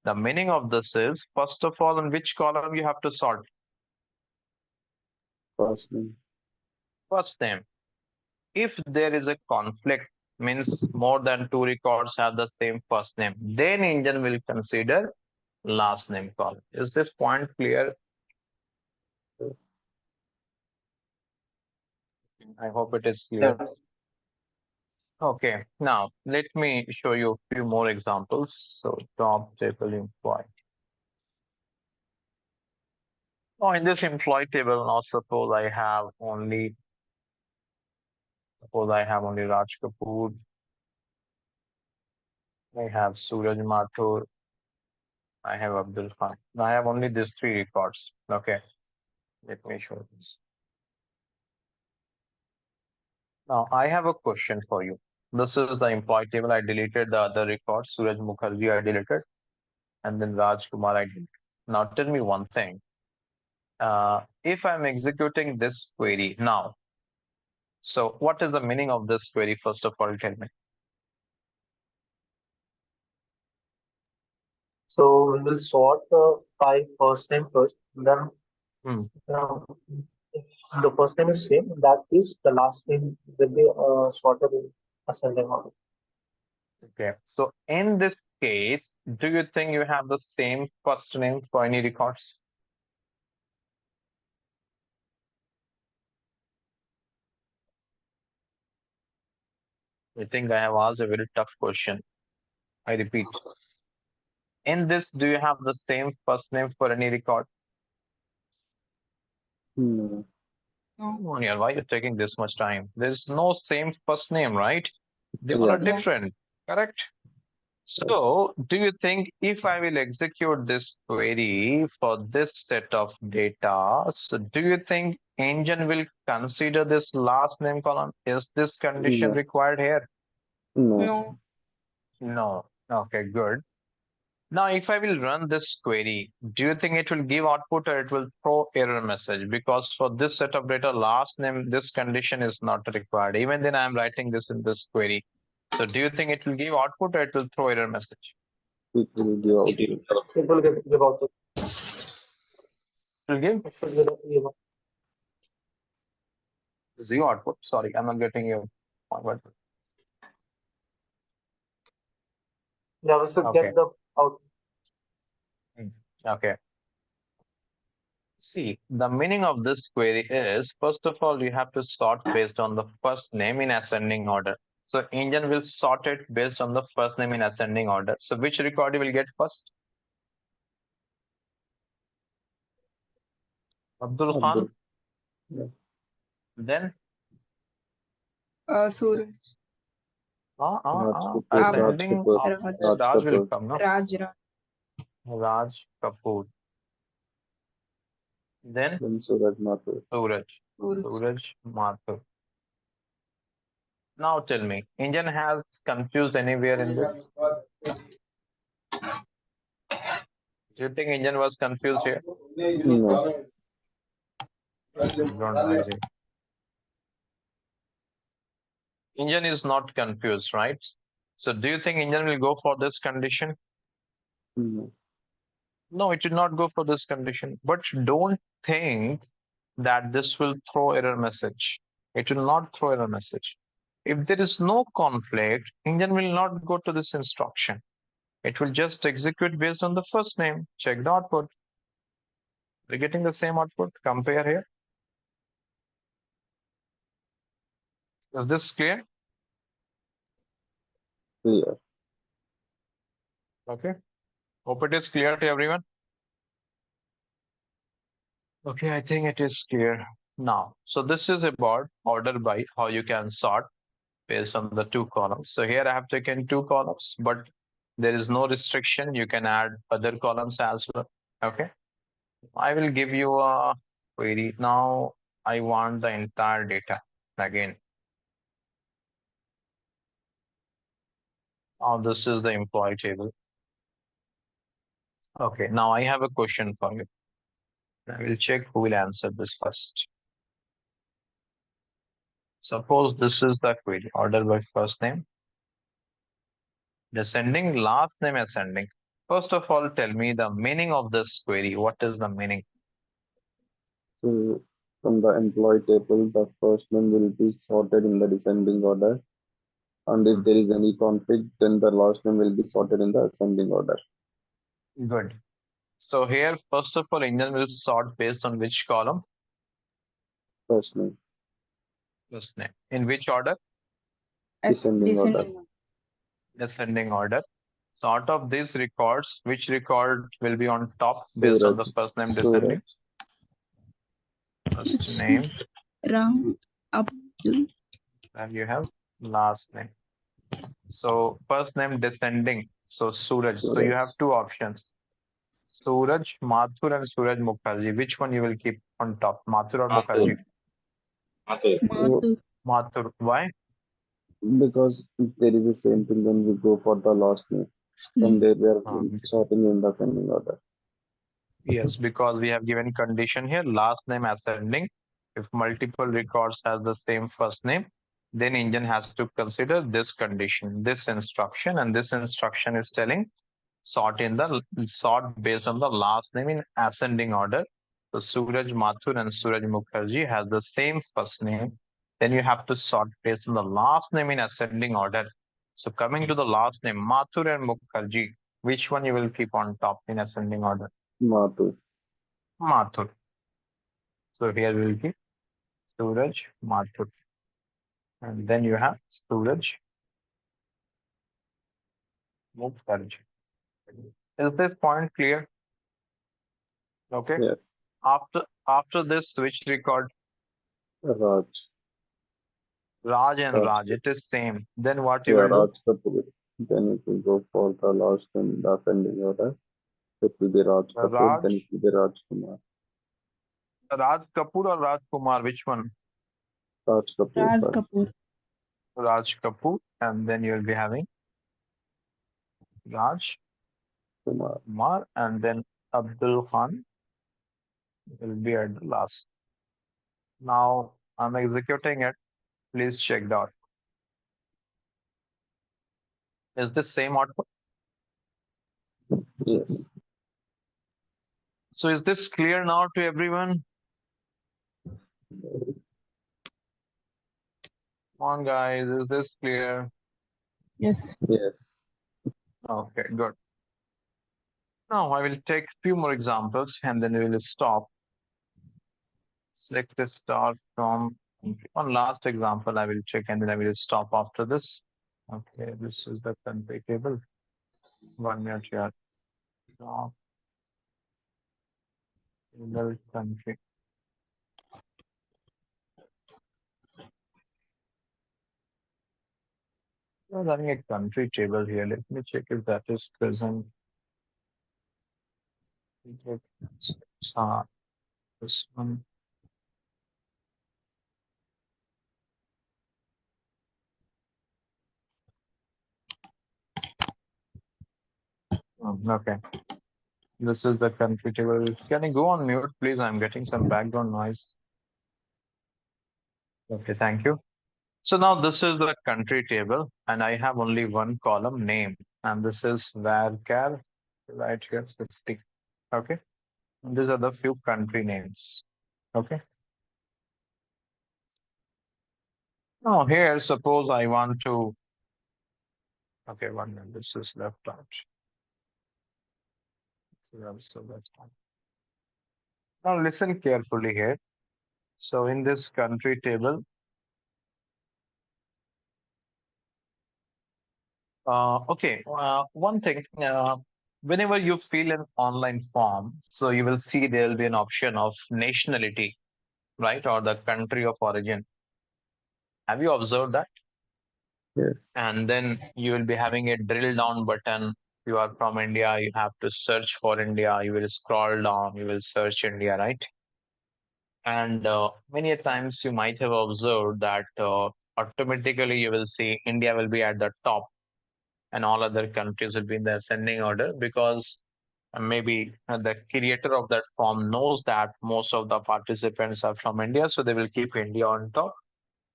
the meaning of this is first of all in which column you have to sort First name. first name. If there is a conflict, means more than two records have the same first name, then engine will consider last name column. Is this point clear? Yes. I hope it is Yeah. clear. Okay, now let me show you a few more examples. So top table employee. Oh, in this employee table, now suppose I have only Raj Kapoor, I have Suraj Mathur, I have Abdul Khan. Now I have only these three records. Okay, let me show this. Now I have a question for you. This is the employee table. I deleted the other records. Suraj Mukherjee I deleted, and then Raj Kumar I deleted. Now tell me one thing. If I'm executing this query now, so what is the meaning of this query? First of all, tell me. So we will sort by first name first. Then Hmm. if the first name is same, in that case the last name will be sorted in ascending order. Okay. So in this case, do you think you have the same first name for any records? I think I have asked a very tough question. I repeat. In this, do you have the same first name for any record? No. No, Onion, why are you taking this much time? There's no same first name, right? They all are Yeah. different, correct? Right. So, do you think if I will execute this query for this set of data, so do you think engine will consider this last name column? Is this condition No, required here? no. No. No. Okay, good. Now, if I will run this query, do you think it will give output or it will throw error message? Because for this set of data, last name, this condition is not required. Even then, I'm writing this in this query. So do you think it will give output or it will throw error message? It will give output. It will give output. It will give It should give out. zero output. Sorry, I'm not getting you. Yeah, we should Okay. get the output. Hmm. Okay. See, the meaning of this query is, first of all, you have to sort based on the first name in ascending order. So engine will sort it based on the first name in ascending order. So which record you will get first? Abdul Khan, Abdul. Yeah. then Suraj. Raj Kapoor, Ab Raj ascending Kapoor, after Raj. Raj Raj will Kapoor. come, no? Raj. Raj Kapoor. Then Then Suraj Mathur. Suraj. Suraj. Suraj Mathur. Now tell me, engine has confused anywhere in this? Do you think engine was confused here? No, Don't noise it. Engine is not confused, right? So do you think engine will go for this condition? no. No, it will not go for this condition. But don't think that this will throw error message. It will not throw error message. If there is no conflict, engine will not go to this instruction. It will just execute based on the first name. Check the output. We're getting the same output. Compare here. Is this clear? Clear. Okay. Hope it is clear to everyone. Okay, I think it is clear now. So this is about order by how you can sort based on the two columns. So here I have taken two columns, but there is no restriction. You can add other columns as well. Okay. I will give you a query. Now I want the entire data again. Now this is the employee table. Okay. Now I have a question for you. I will check who will answer this first. Suppose this is the query, order by first name, descending, last name ascending. First of all, tell me the meaning of this query. What is the meaning? So from the employee table, the first name will be sorted in the descending order. And if there is any conflict, then the last name will be sorted in the ascending order. Good. So here, first of all, engine will sort based on which column? First name, First name. In which order? descending order. Descending. Descending order. So out of these records, which record will be on top based on Suraj, the first name Suraj, descending? First name, Ram. Abdul. and you have last name. So first name descending. So Suraj. So you Suraj, have two options. Suraj Mathur and Suraj Mukherjee. Which one you will keep on top? Mathur or Mukherjee? So Madhu. Mathur. Why? because there is the same thing when we go for the last name. From there, we are Um, sorting in the ascending order. yes, because we have given condition here, last name ascending. If multiple records has the same first name, then engine has to consider this condition, this instruction, and this instruction is telling sort based on the last name in ascending order. So Suraj Mathur and Suraj Mukherjee has the same first name. Then you have to sort based on the last name in ascending order. So coming to the last name, Mathur and Mukherjee, which one you will keep on top in ascending order? Mathur, Mathur. So here we will keep Suraj Mathur. And then you have Suraj Mukherjee. Is this point clear? Okay. yes, After this switch record, Raj, Raj and Raj, Raj, it is same. Then what you yeah, will do? Raj Kapoor. Then it will go for the last name, the ascending order. It will be Raj Kapoor, Raj, then it will be Raj Kumar. Raj Kapoor or Raj Kumar? Which one? Raj Kapoor Raj first. Kapoor. Raj Kapoor, and then you'll be having Raj Kumar. Kumar, and then Abdul Khan will be at the last. Now I'm executing it. Please check it out. Is this same output? Yes. So is this clear now to everyone? Come on, guys, is this clear? Yes. Yes. Okay, good. Now I will take a few more examples and then we will stop. Select a start from one last example I will check and then I will stop after this. Okay, this is the country table. 1 minute here. Stop. Single country. I was having a country table here. Let me check if that is present. Check. Ah, this one. Okay. This is the country table. Can you go on mute, please? I'm getting some background noise. Okay, thank you. So now this is the country table, and I have only one column name, and this is varchar right here 50. Okay, and these are the few country names. Okay. Now here, suppose I want to. Okay, 1 minute. This is left out. So that's fine. Now listen carefully here. So in this country table, okay, one thing, whenever you fill an online form, so you will see there will be an option of nationality, right, or the country of origin. Have you observed that? Yes. And then you will be having a drill down button. You are from India, you have to search for India. You will scroll down, you will search India, right? And many a times you might have observed that automatically you will see India will be at the top and all other countries will be in the ascending order because maybe the creator of that form knows that most of the participants are from India, so they will keep India on top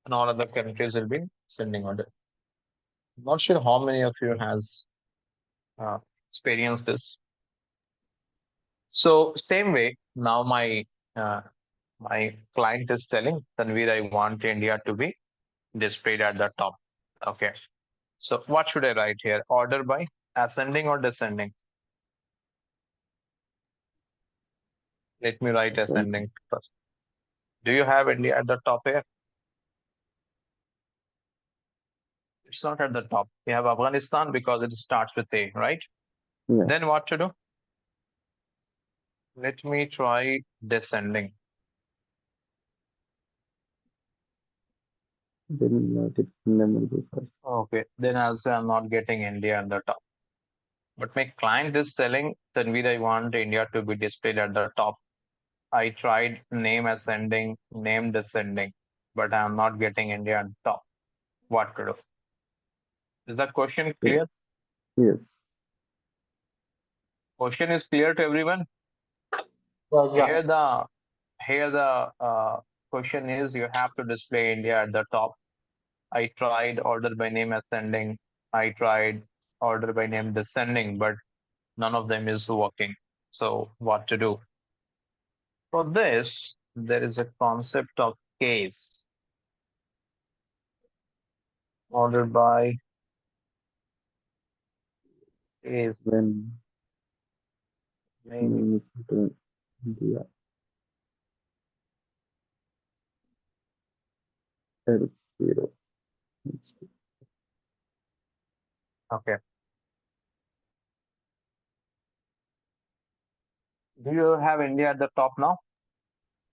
and all other countries will be in ascending order. Not sure how many of you has uh, experienced this. So same way, now uh, my client is telling Tanvir, I want India to be displayed at the top. Okay. So what should I write here? Order by ascending or descending? Let me write Ascending. ascending first. Do you have India at the top here? It's not at the top. You have Afghanistan because it starts with A, right? Yeah. Then what to do? Let me try descending. Then United Kingdom will be first. Okay. Then I'll say I'm not getting India at the top. But my client is telling Tanvir, I want India to be displayed at the top. I tried name ascending, name descending, but I'm not getting India at the top. What to do? Is that question Yeah. clear? Yes. Question is clear to everyone? Yeah. Here the question is you have to display India at the top. I tried order by name ascending. I tried order by name descending, but none of them is working. So what to do? For this, there is a concept of case. Order by case When name. name is to India, it's zero. It's- Okay. Do you have India at the top now?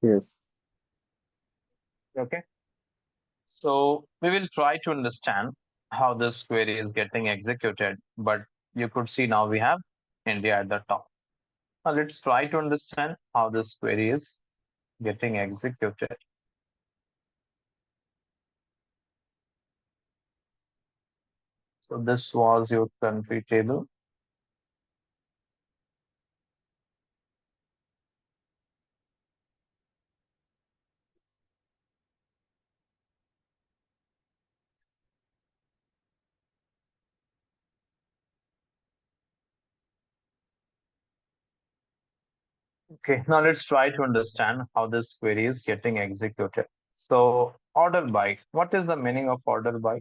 Yes. Okay. So we will try to understand how this query is getting executed, but you could see now we have India at the top. Now let's try to understand how this query is getting executed. So this was your country table. Okay, now let's try to understand how this query is getting executed. So order by, what is the meaning of order by?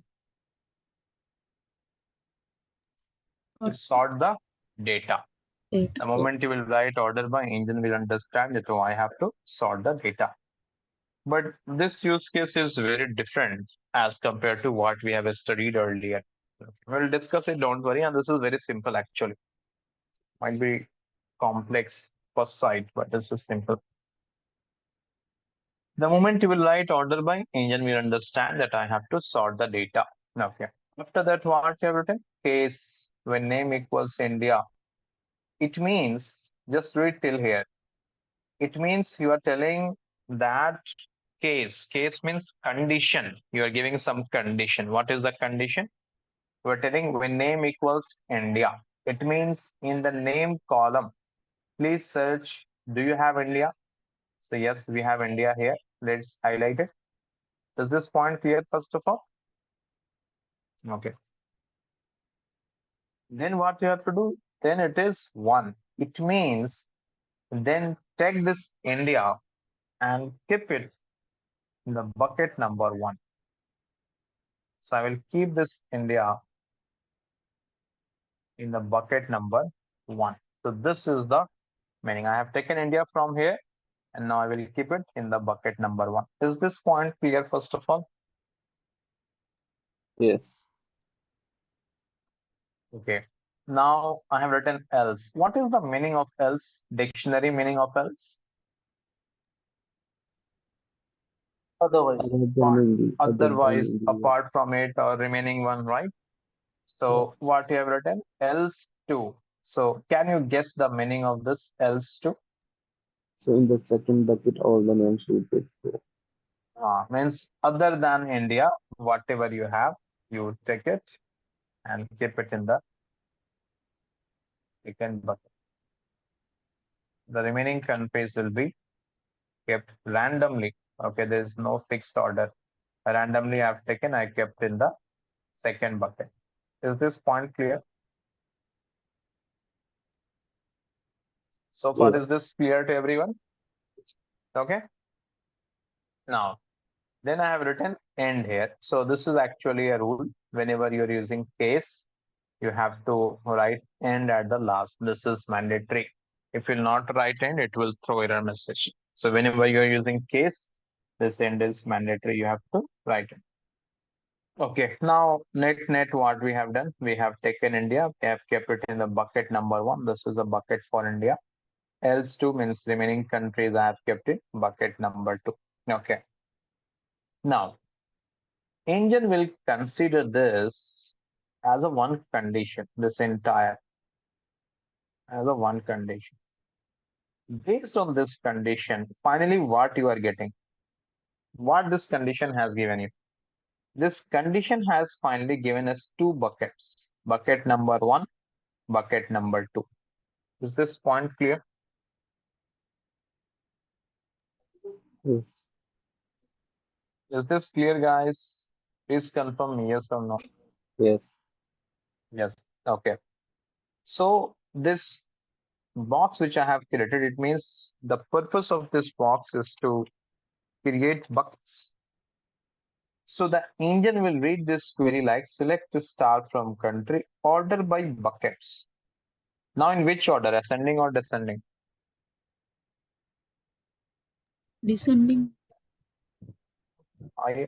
To sort the data. Data. The moment you will write order by, engine will understand that, oh, I have to sort the data. But this use case is very different as compared to what we have studied earlier. We'll discuss it, don't worry. And this is very simple actually. Might be complex first sight, but this is simple. The moment you will write order by, engine will understand that I have to sort the data. Okay. After that, what you have written? Case when name equals India. It means, just read till here. It means you are telling that case means condition. You are giving some condition. What is the condition? You are telling when name equals India. It means in the name column, please search, do you have India? So yes, we have India here. Let's highlight it. Is this point clear first of all? Okay. Then what you have to do? Then it is one. It means then take this India and keep it in the bucket number one. So I will keep this India in the bucket number one. So this is the meaning. I have taken India from here and now I will keep it in the bucket number one. Is this point clear first of all? Yes. Okay. Now I have written else. What is the meaning of else? Dictionary meaning of else? Otherwise, Otherwise, India. apart from it, or remaining one, right? yeah. So what you have written? Else two. So can you guess the meaning of this else two? So in the second bucket, all the names will be there. Means other than India, whatever you have, you take it and keep it in the second bucket. The remaining countries will be kept randomly. Okay, there is no fixed order. Randomly, I've taken, I kept in the second bucket. Is this point clear? So far, is Yes. this clear to everyone? Okay. Now, then I have written end here. So this is actually a rule. Whenever you're using case, you have to write end at the last. This is mandatory. If you'll not write end, it will throw error message. So whenever you're using case, this end is mandatory. You have to write it. Okay, now net what we have done, we have taken India, we have kept it in the bucket number one. This is a bucket for India. Else two means remaining countries I have kept it bucket number two. Okay. Now engine will consider this as a one condition, this entire as a one condition. Based on this condition, finally what you are getting, what this condition has given you. This condition has finally given us two buckets, bucket number one, bucket number two. Is this point clear? Yes. Is this clear, guys? Please confirm me, yes or no. Yes. Yes. Okay. So this box which I have created, it means the purpose of this box is to create buckets. So the engine will read this query like select the star from country, order by buckets. Now in which order, ascending or descending? Descending. I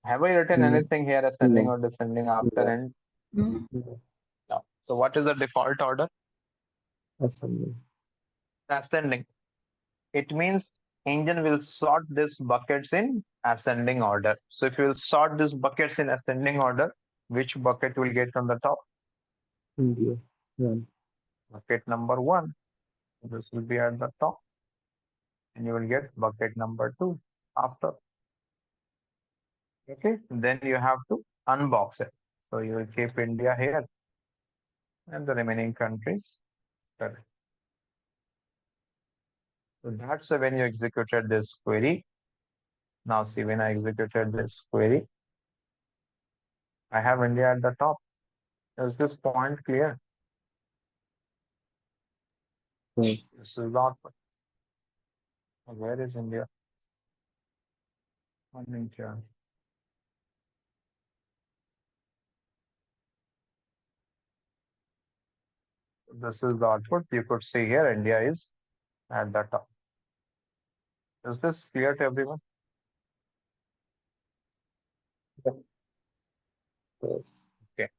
have I written No. anything here ascending No. or descending after No. end? No. No. No. So what is the default order? Assembly. Ascending. It means engine will sort these buckets in ascending order. So if you will sort these buckets in ascending order, which bucket will get on the top? India. One. Bucket number one. This will be at the top. and you will get bucket number 2 after. Okay, then you have to unbox it. So you will keep India here and the remaining countries. Correct. So that's when you executed this query. Now see, when I executed this query, I have India at the top. Is this point clear? Yes. This is not. Where is India? On India. This is the output. You could see here India is at the top. Is this clear to everyone? Yes. Okay.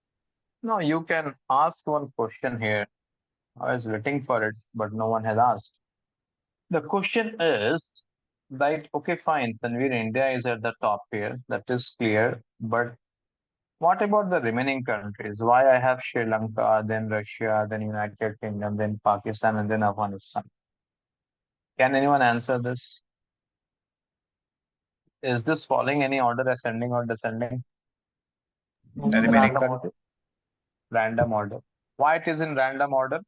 Now you can ask one question here. I was waiting for it, but no one has asked. The question is, right, okay, fine. Tanvir, India is at the top here. That is clear. But what about the remaining countries? Why I have Sri Lanka, then Russia, then United Kingdom, then Pakistan, and then Afghanistan? Can anyone answer this? Is this following any order, ascending or descending? The In Mm, remaining random order. countries? Random order. Why it is in random order?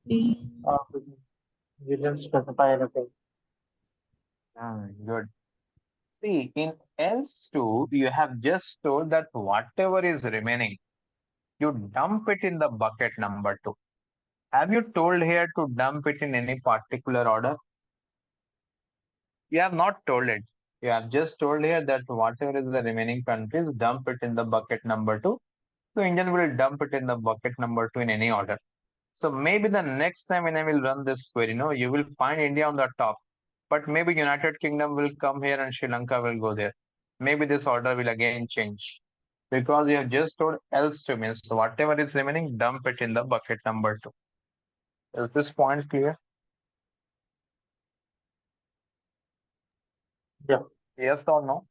in We we didn't specify anything. Good. See, in else 2, you have just told that whatever is remaining, you dump it in the bucket number 2. Have you told here to dump it in any particular order? You have not told it. You have just told here that whatever is the remaining countries, dump it in the bucket number 2. So Indian will dump it in the bucket number 2 in any order. So maybe the next time when I will run this query, you will find India on the top, but maybe United Kingdom will come here and Sri Lanka will go there. Maybe this order will again change because you have just told else to me. So whatever is remaining, dump it in the bucket number 2. Is this point clear? Yeah. Yes or no?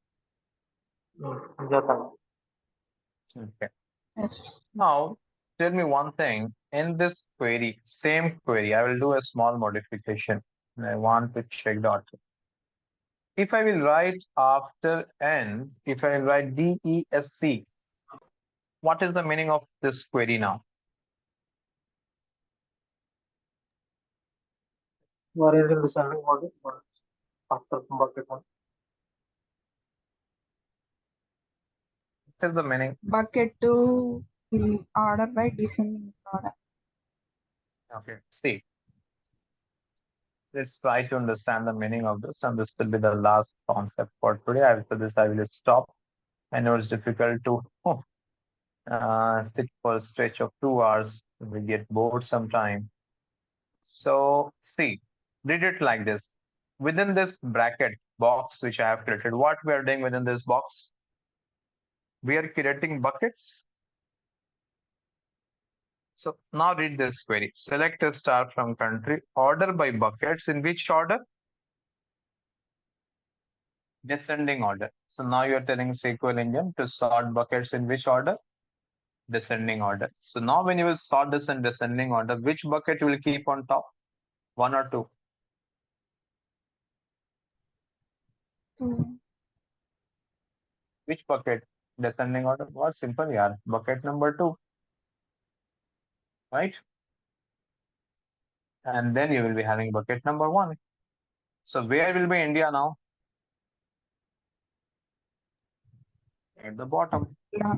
Yeah, thank Okay. yes, Now, tell me one thing. In this query, same query, I will do a small modification. I want to check the output. If I will write after n, if I write DESC, what is the meaning of this query now? you. Are in descending order, but after bucket one. What is the meaning? bucket to the order by descending order. Okay, see, let's try to understand the meaning of this, and this will be the last concept for today. After this, I will stop. I know it's difficult to sit for a stretch of 2 hours. We get bored sometime. So, see, read it like this. Within this bracket box which I have created, what we are doing within this box? We are creating buckets. So now read this query. Select a star from country, order by buckets. In which order? Descending order. So now you're telling SQL engine to sort buckets in which order? Descending order. So now when you will sort this in descending order, which bucket you will keep on top? One or two? To Which bucket? Descending order? What simple, yeah. Bucket number 2, right? And then you will be having bucket number 1. So where will be India now? At the bottom, yeah,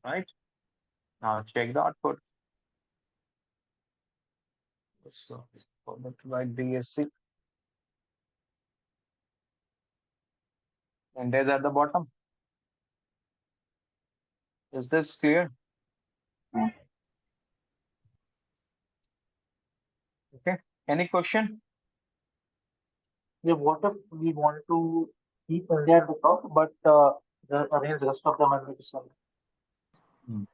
right? Now check the output. So forward to write DSC. And there's at the bottom. Is this clear? yeah. Okay. Any question? Yeah, what if we want to keep India at the top, but arrange rest of the memory system? Hmm,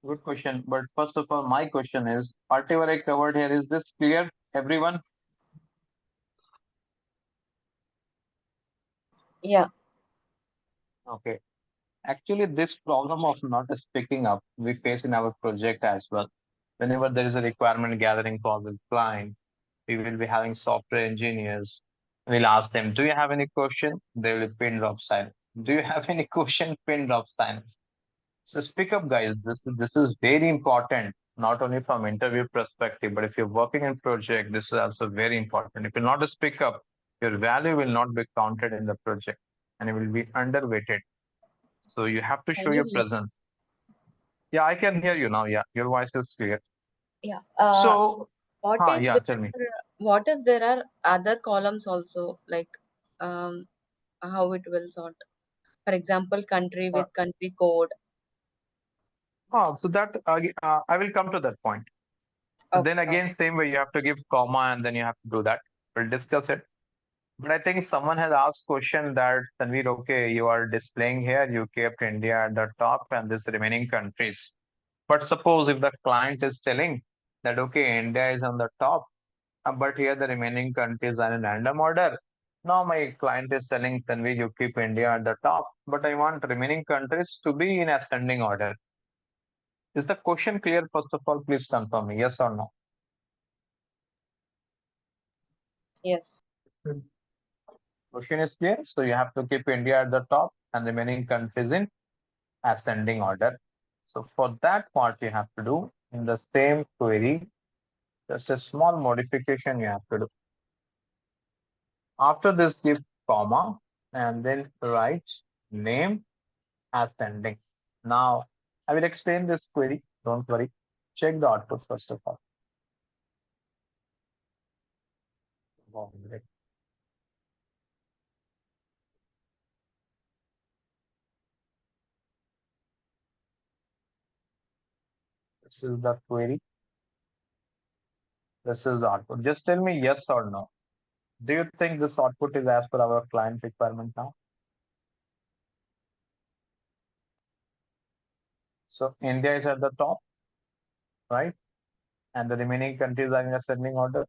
good question. But first of all, my question is, whatever I covered here, is this clear, everyone? Yeah. Okay. Actually, this problem of not speaking up, we face in our project as well. Whenever there is a requirement gathering call with client, We will be having software engineers. We'll ask them, do you have any question? They will pin drop silence. Do you have any question? Pin drop silence. So speak up, guys. This is very important, not only from interview perspective, but if you're working in project, this is also very important. If you not speak up, your value will not be counted in the project, and it will be underweighted. So you have to Can show you your hear? presence. Yeah, I can hear you now. Yeah, your voice is clear. Yeah. So, What if yeah, tell me. what if there are other columns also, like um, how it will sort? For example, country Uh, with country code. so that I will come to that point. So then Okay. Okay. again, same way you have to give comma and then you have to do that. We'll discuss it. But I think someone has asked question that Tanvir, okay, you are displaying here, you kept India at the top and this remaining countries. But suppose if the client is telling that okay, India is on the top, but here the remaining countries are in random order. Now my client is telling Tanvir, you keep India at the top, but I want remaining countries to be in ascending order. Is the question clear? First of all, please confirm me, yes or no. Yes. Question is clear. So you have to keep India at the top and remaining countries in ascending order. So for that part, you have to do in the same query, just a small modification you have to do. After this, give comma and then write name ascending. Now, I will explain this query. Don't worry. Check the output first of all. Wow, great. This is the query. This is the output. Just tell me yes or no. Do you think this output is as per our client requirement now? So India is at the top, right? And the remaining countries are in ascending order.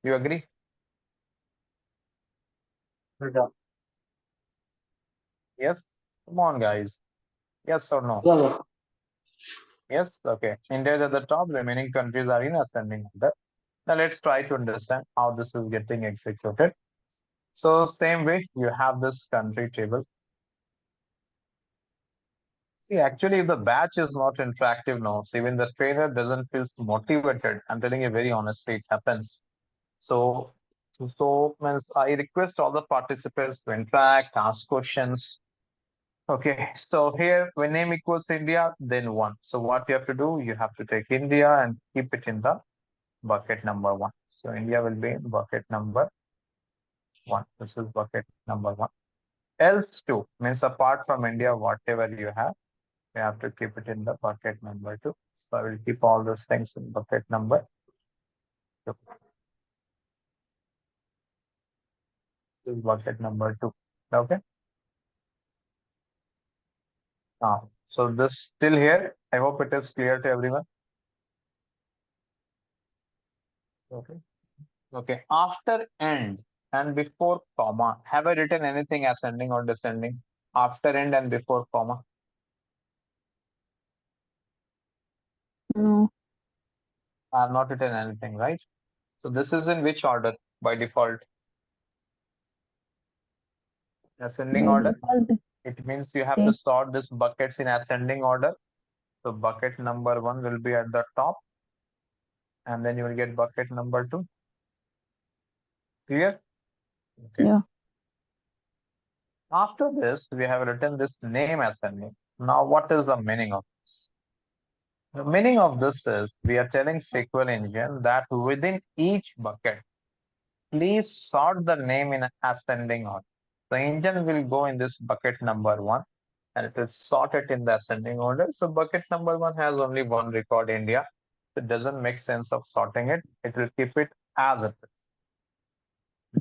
You agree? Yeah. Yes? Come on, guys. Yes or no? Yeah. Yeah. Yes? Okay. India is at the top, remaining countries are in ascending order. Now let's try to understand how this is getting executed. So same way, you have this country table. See, actually, if the batch is not interactive now, so even the trainer doesn't feel motivated. I'm telling you very honestly, it happens. So, so means I request all the participants to interact, ask questions. Okay, so here when name equals India, then one. So what you have to do, you have to take India and keep it in the bucket number one. So India will be in bucket number one. This is bucket number one. Else two means apart from India, whatever you have to keep it in the bucket number two. So I will keep all those things in bucket number two. This is bucket number two. Okay. So this still here. I hope it is clear to everyone. Okay. Okay. After end and before comma, have I written anything ascending or descending? After end and before comma, No. I have not written anything, right? So this is in which order by default? Ascending By order. default, It means you have to okay. sort these buckets in ascending order. So bucket number one will be at the top, and then you will get bucket number two. Clear? Okay. Yeah. After this, we have written this name ascending. Now, what is the meaning of this? The meaning of this is we are telling SQL engine that within each bucket, please sort the name in ascending order. The engine will go in this bucket number one and it will sort it in the ascending order. So bucket number one has only one record India. It doesn't make sense of sorting it. It will keep it as it is.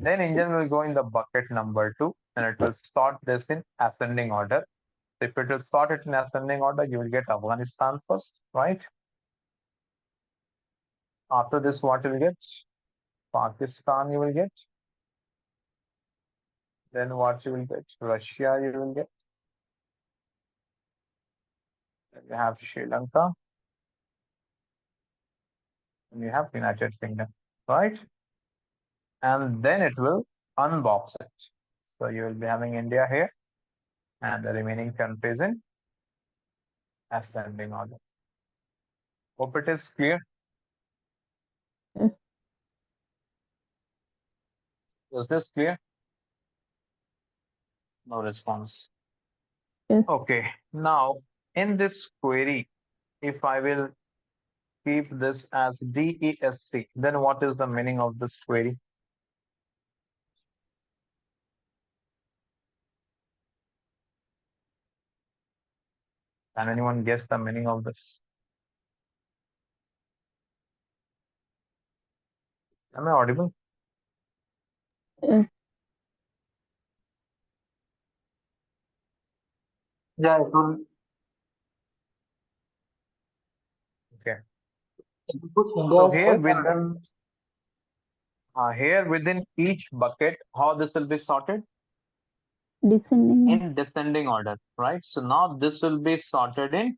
Then engine will go in the bucket number two and it will sort this in ascending order. If it will sort it in ascending order, you will get Afghanistan first, right? After this, what you will get? Pakistan you will get. Then what you will get? Russia you will get. Then you have Sri Lanka. And you have United Kingdom, right? and then it will unbox it. So you will be having India here and the remaining countries in ascending order. Hope it is clear. Yes. Is this clear? No response. Yes. Okay. Now, in this query, if I will keep this as DESC, then what is the meaning of this query? Can anyone guess the meaning of this? Am I audible? Yes. Yeah, it will Okay. put So India here first with and then here within each bucket, how this will be sorted? Descending. In descending order, right? So now this will be sorted in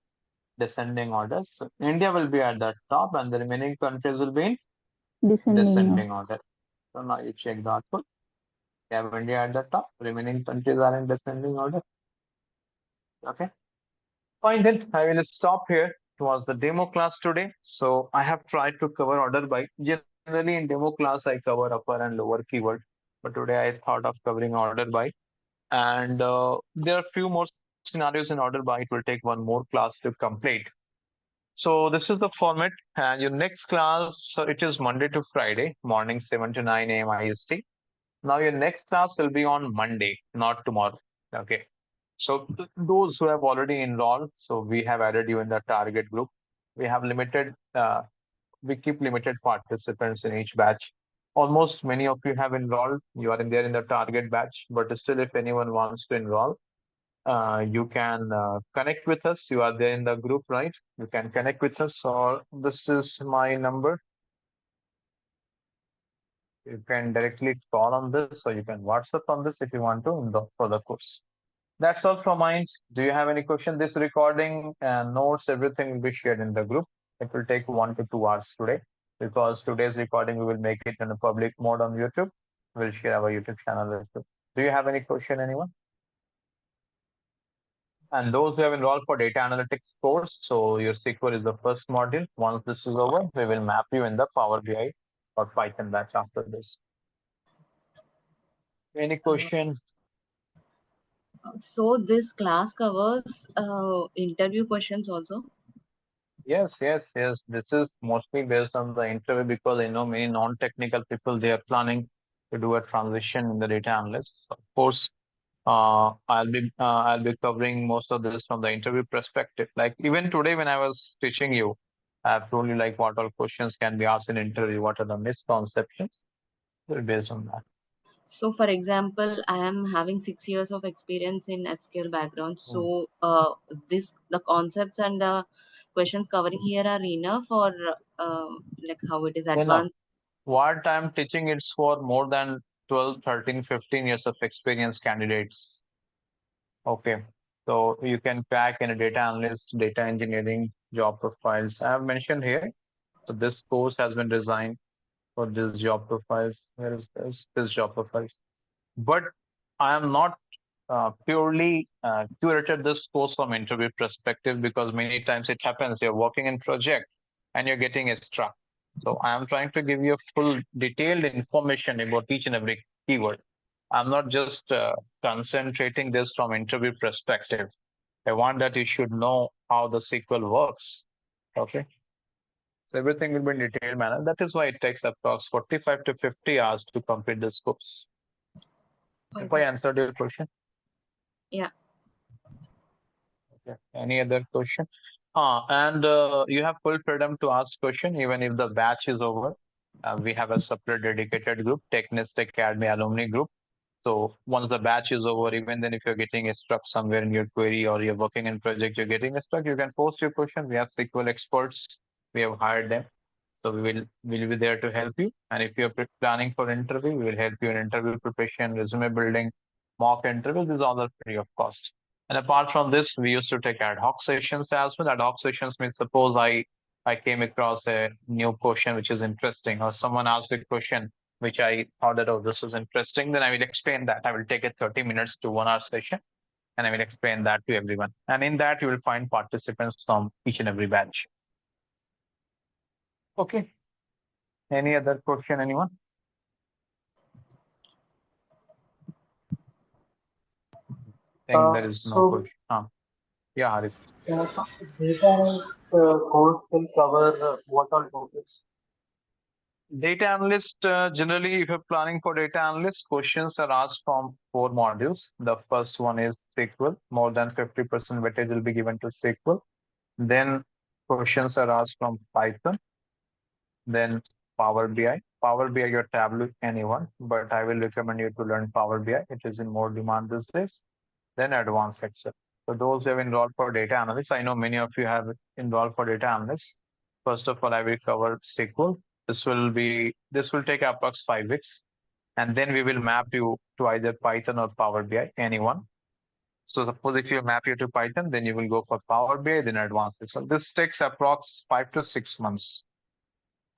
descending order. So India will be at the top and the remaining countries will be in Descending. descending order. So now you check the output. You have India at the top, remaining countries are in descending order. Okay. Fine, then I will stop here. It was the demo class today. So I have tried to cover order by. Generally in demo class, I cover upper and lower keyword. But today I thought of covering order by. And there are few more scenarios in order by. It will take one more class to complete. So this is the format. And your next class, so it is Monday to Friday, morning 7 to 9 a.m. IST. Now your next class will be on Monday, not tomorrow. Okay. So those who have already enrolled, so we have added you in the target group. We have we keep limited participants in each batch. Almost many of you have enrolled. You are in there in the target batch, but still, if anyone wants to enroll, you can connect with us. You are there in the group, right? You can connect with us, or this is my number. You can directly call on this, or you can WhatsApp on this if you want to enroll for the course. That's all from mine. Do you have any question? This recording and notes, everything will be shared in the group. It will take 1 to 2 hours today because today's recording we will make it in a public mode on YouTube. We'll share our YouTube channel as well. Do you have any question, anyone? And those who have enrolled for data analytics course, so your SQL is the first module. Once this is over, we will map you in the Power BI or Python batch after this. Any Uh, question? so this class covers interview questions also. Yes, yes, yes. This is mostly based on the interview because I know many non-technical people they are planning to do a transition in the data analyst. Of course, I'll be covering most of this from the interview perspective. Like even today when I was teaching you, I've told you like what all questions can be asked in interview, what are the misconceptions. Based on that. So, for example, I am having 6 years of experience in SQL background. Mm. So, the concepts and the questions covering here are enough, or like how it is Enough. advanced. What I'm teaching it's for more than 12, 13, 15 years of experience candidates. Okay. So you can crack in a data analyst, data engineering job profiles. I have mentioned here. So this course has been designed for this job profiles. Where is this? This job profiles. But I am not purely curated this course from interview perspective because many times it happens you're working in project and you're getting extra. So I am trying to give you a full detailed information about each and every keyword. I'm not just concentrating this from interview perspective. I want that you should know how the SQL works. Okay. So everything will be in detailed manner. That is why it takes approx 45 to 50 hours to complete this course. If I Okay. answered your question. Yeah. Okay. Any other question? And you have full freedom to ask question even if the batch is over. We have a separate dedicated group, Technist Academy alumni group. So once the batch is over, even then if you're getting stuck somewhere in your query or you're working in project, you're getting stuck, you can post your question. We have SQL experts. We have hired them. So we'll be there to help you. And if you're planning for interview, we will help you in interview preparation, resume building, mock interviews. These all are free of cost. And apart from this, we used to take ad hoc sessions as well. Ad hoc sessions means suppose I came across a new question which is interesting, or someone asked a question which I thought that, oh, this was interesting, then I will explain that. I will take a 30 minutes to 1 hour session and I will explain that to everyone. And in that, you will find participants from each and every batch. Okay. Any other question, anyone? Think there is no So, question. Yeah, Haris. so data course will cover what all topics? Data analyst, generally, if you're planning for data analyst, questions are asked from 4 modules. The first one is SQL. More than 50% weightage will be given to SQL. Then questions are asked from Python. Then Power BI. Power BI, your Tableau, anyone, but I will recommend you to learn Power BI. It is in more demand these days. Then advanced Excel. So those who have enrolled for data analysts, I know many of you have enrolled for data analysts. First of all, I will cover SQL. This will take approx 5 weeks, and then we will map you to either Python or Power BI, anyone. So suppose if you map you to Python, then you will go for Power BI, then advanced Excel. This takes approx 5 to 6 months.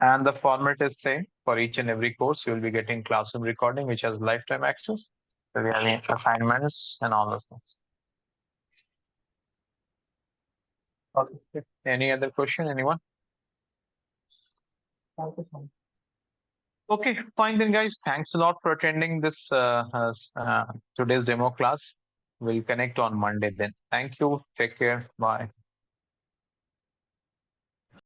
And the format is same for each and every course. You will be getting classroom recording, which has lifetime access. So we have assignments and all those things. Okay. Any other question, anyone? Thank you so much. Okay, fine then, guys. Thanks a lot for attending this today's demo class. We'll connect on Monday then. Thank you. Take care. Bye.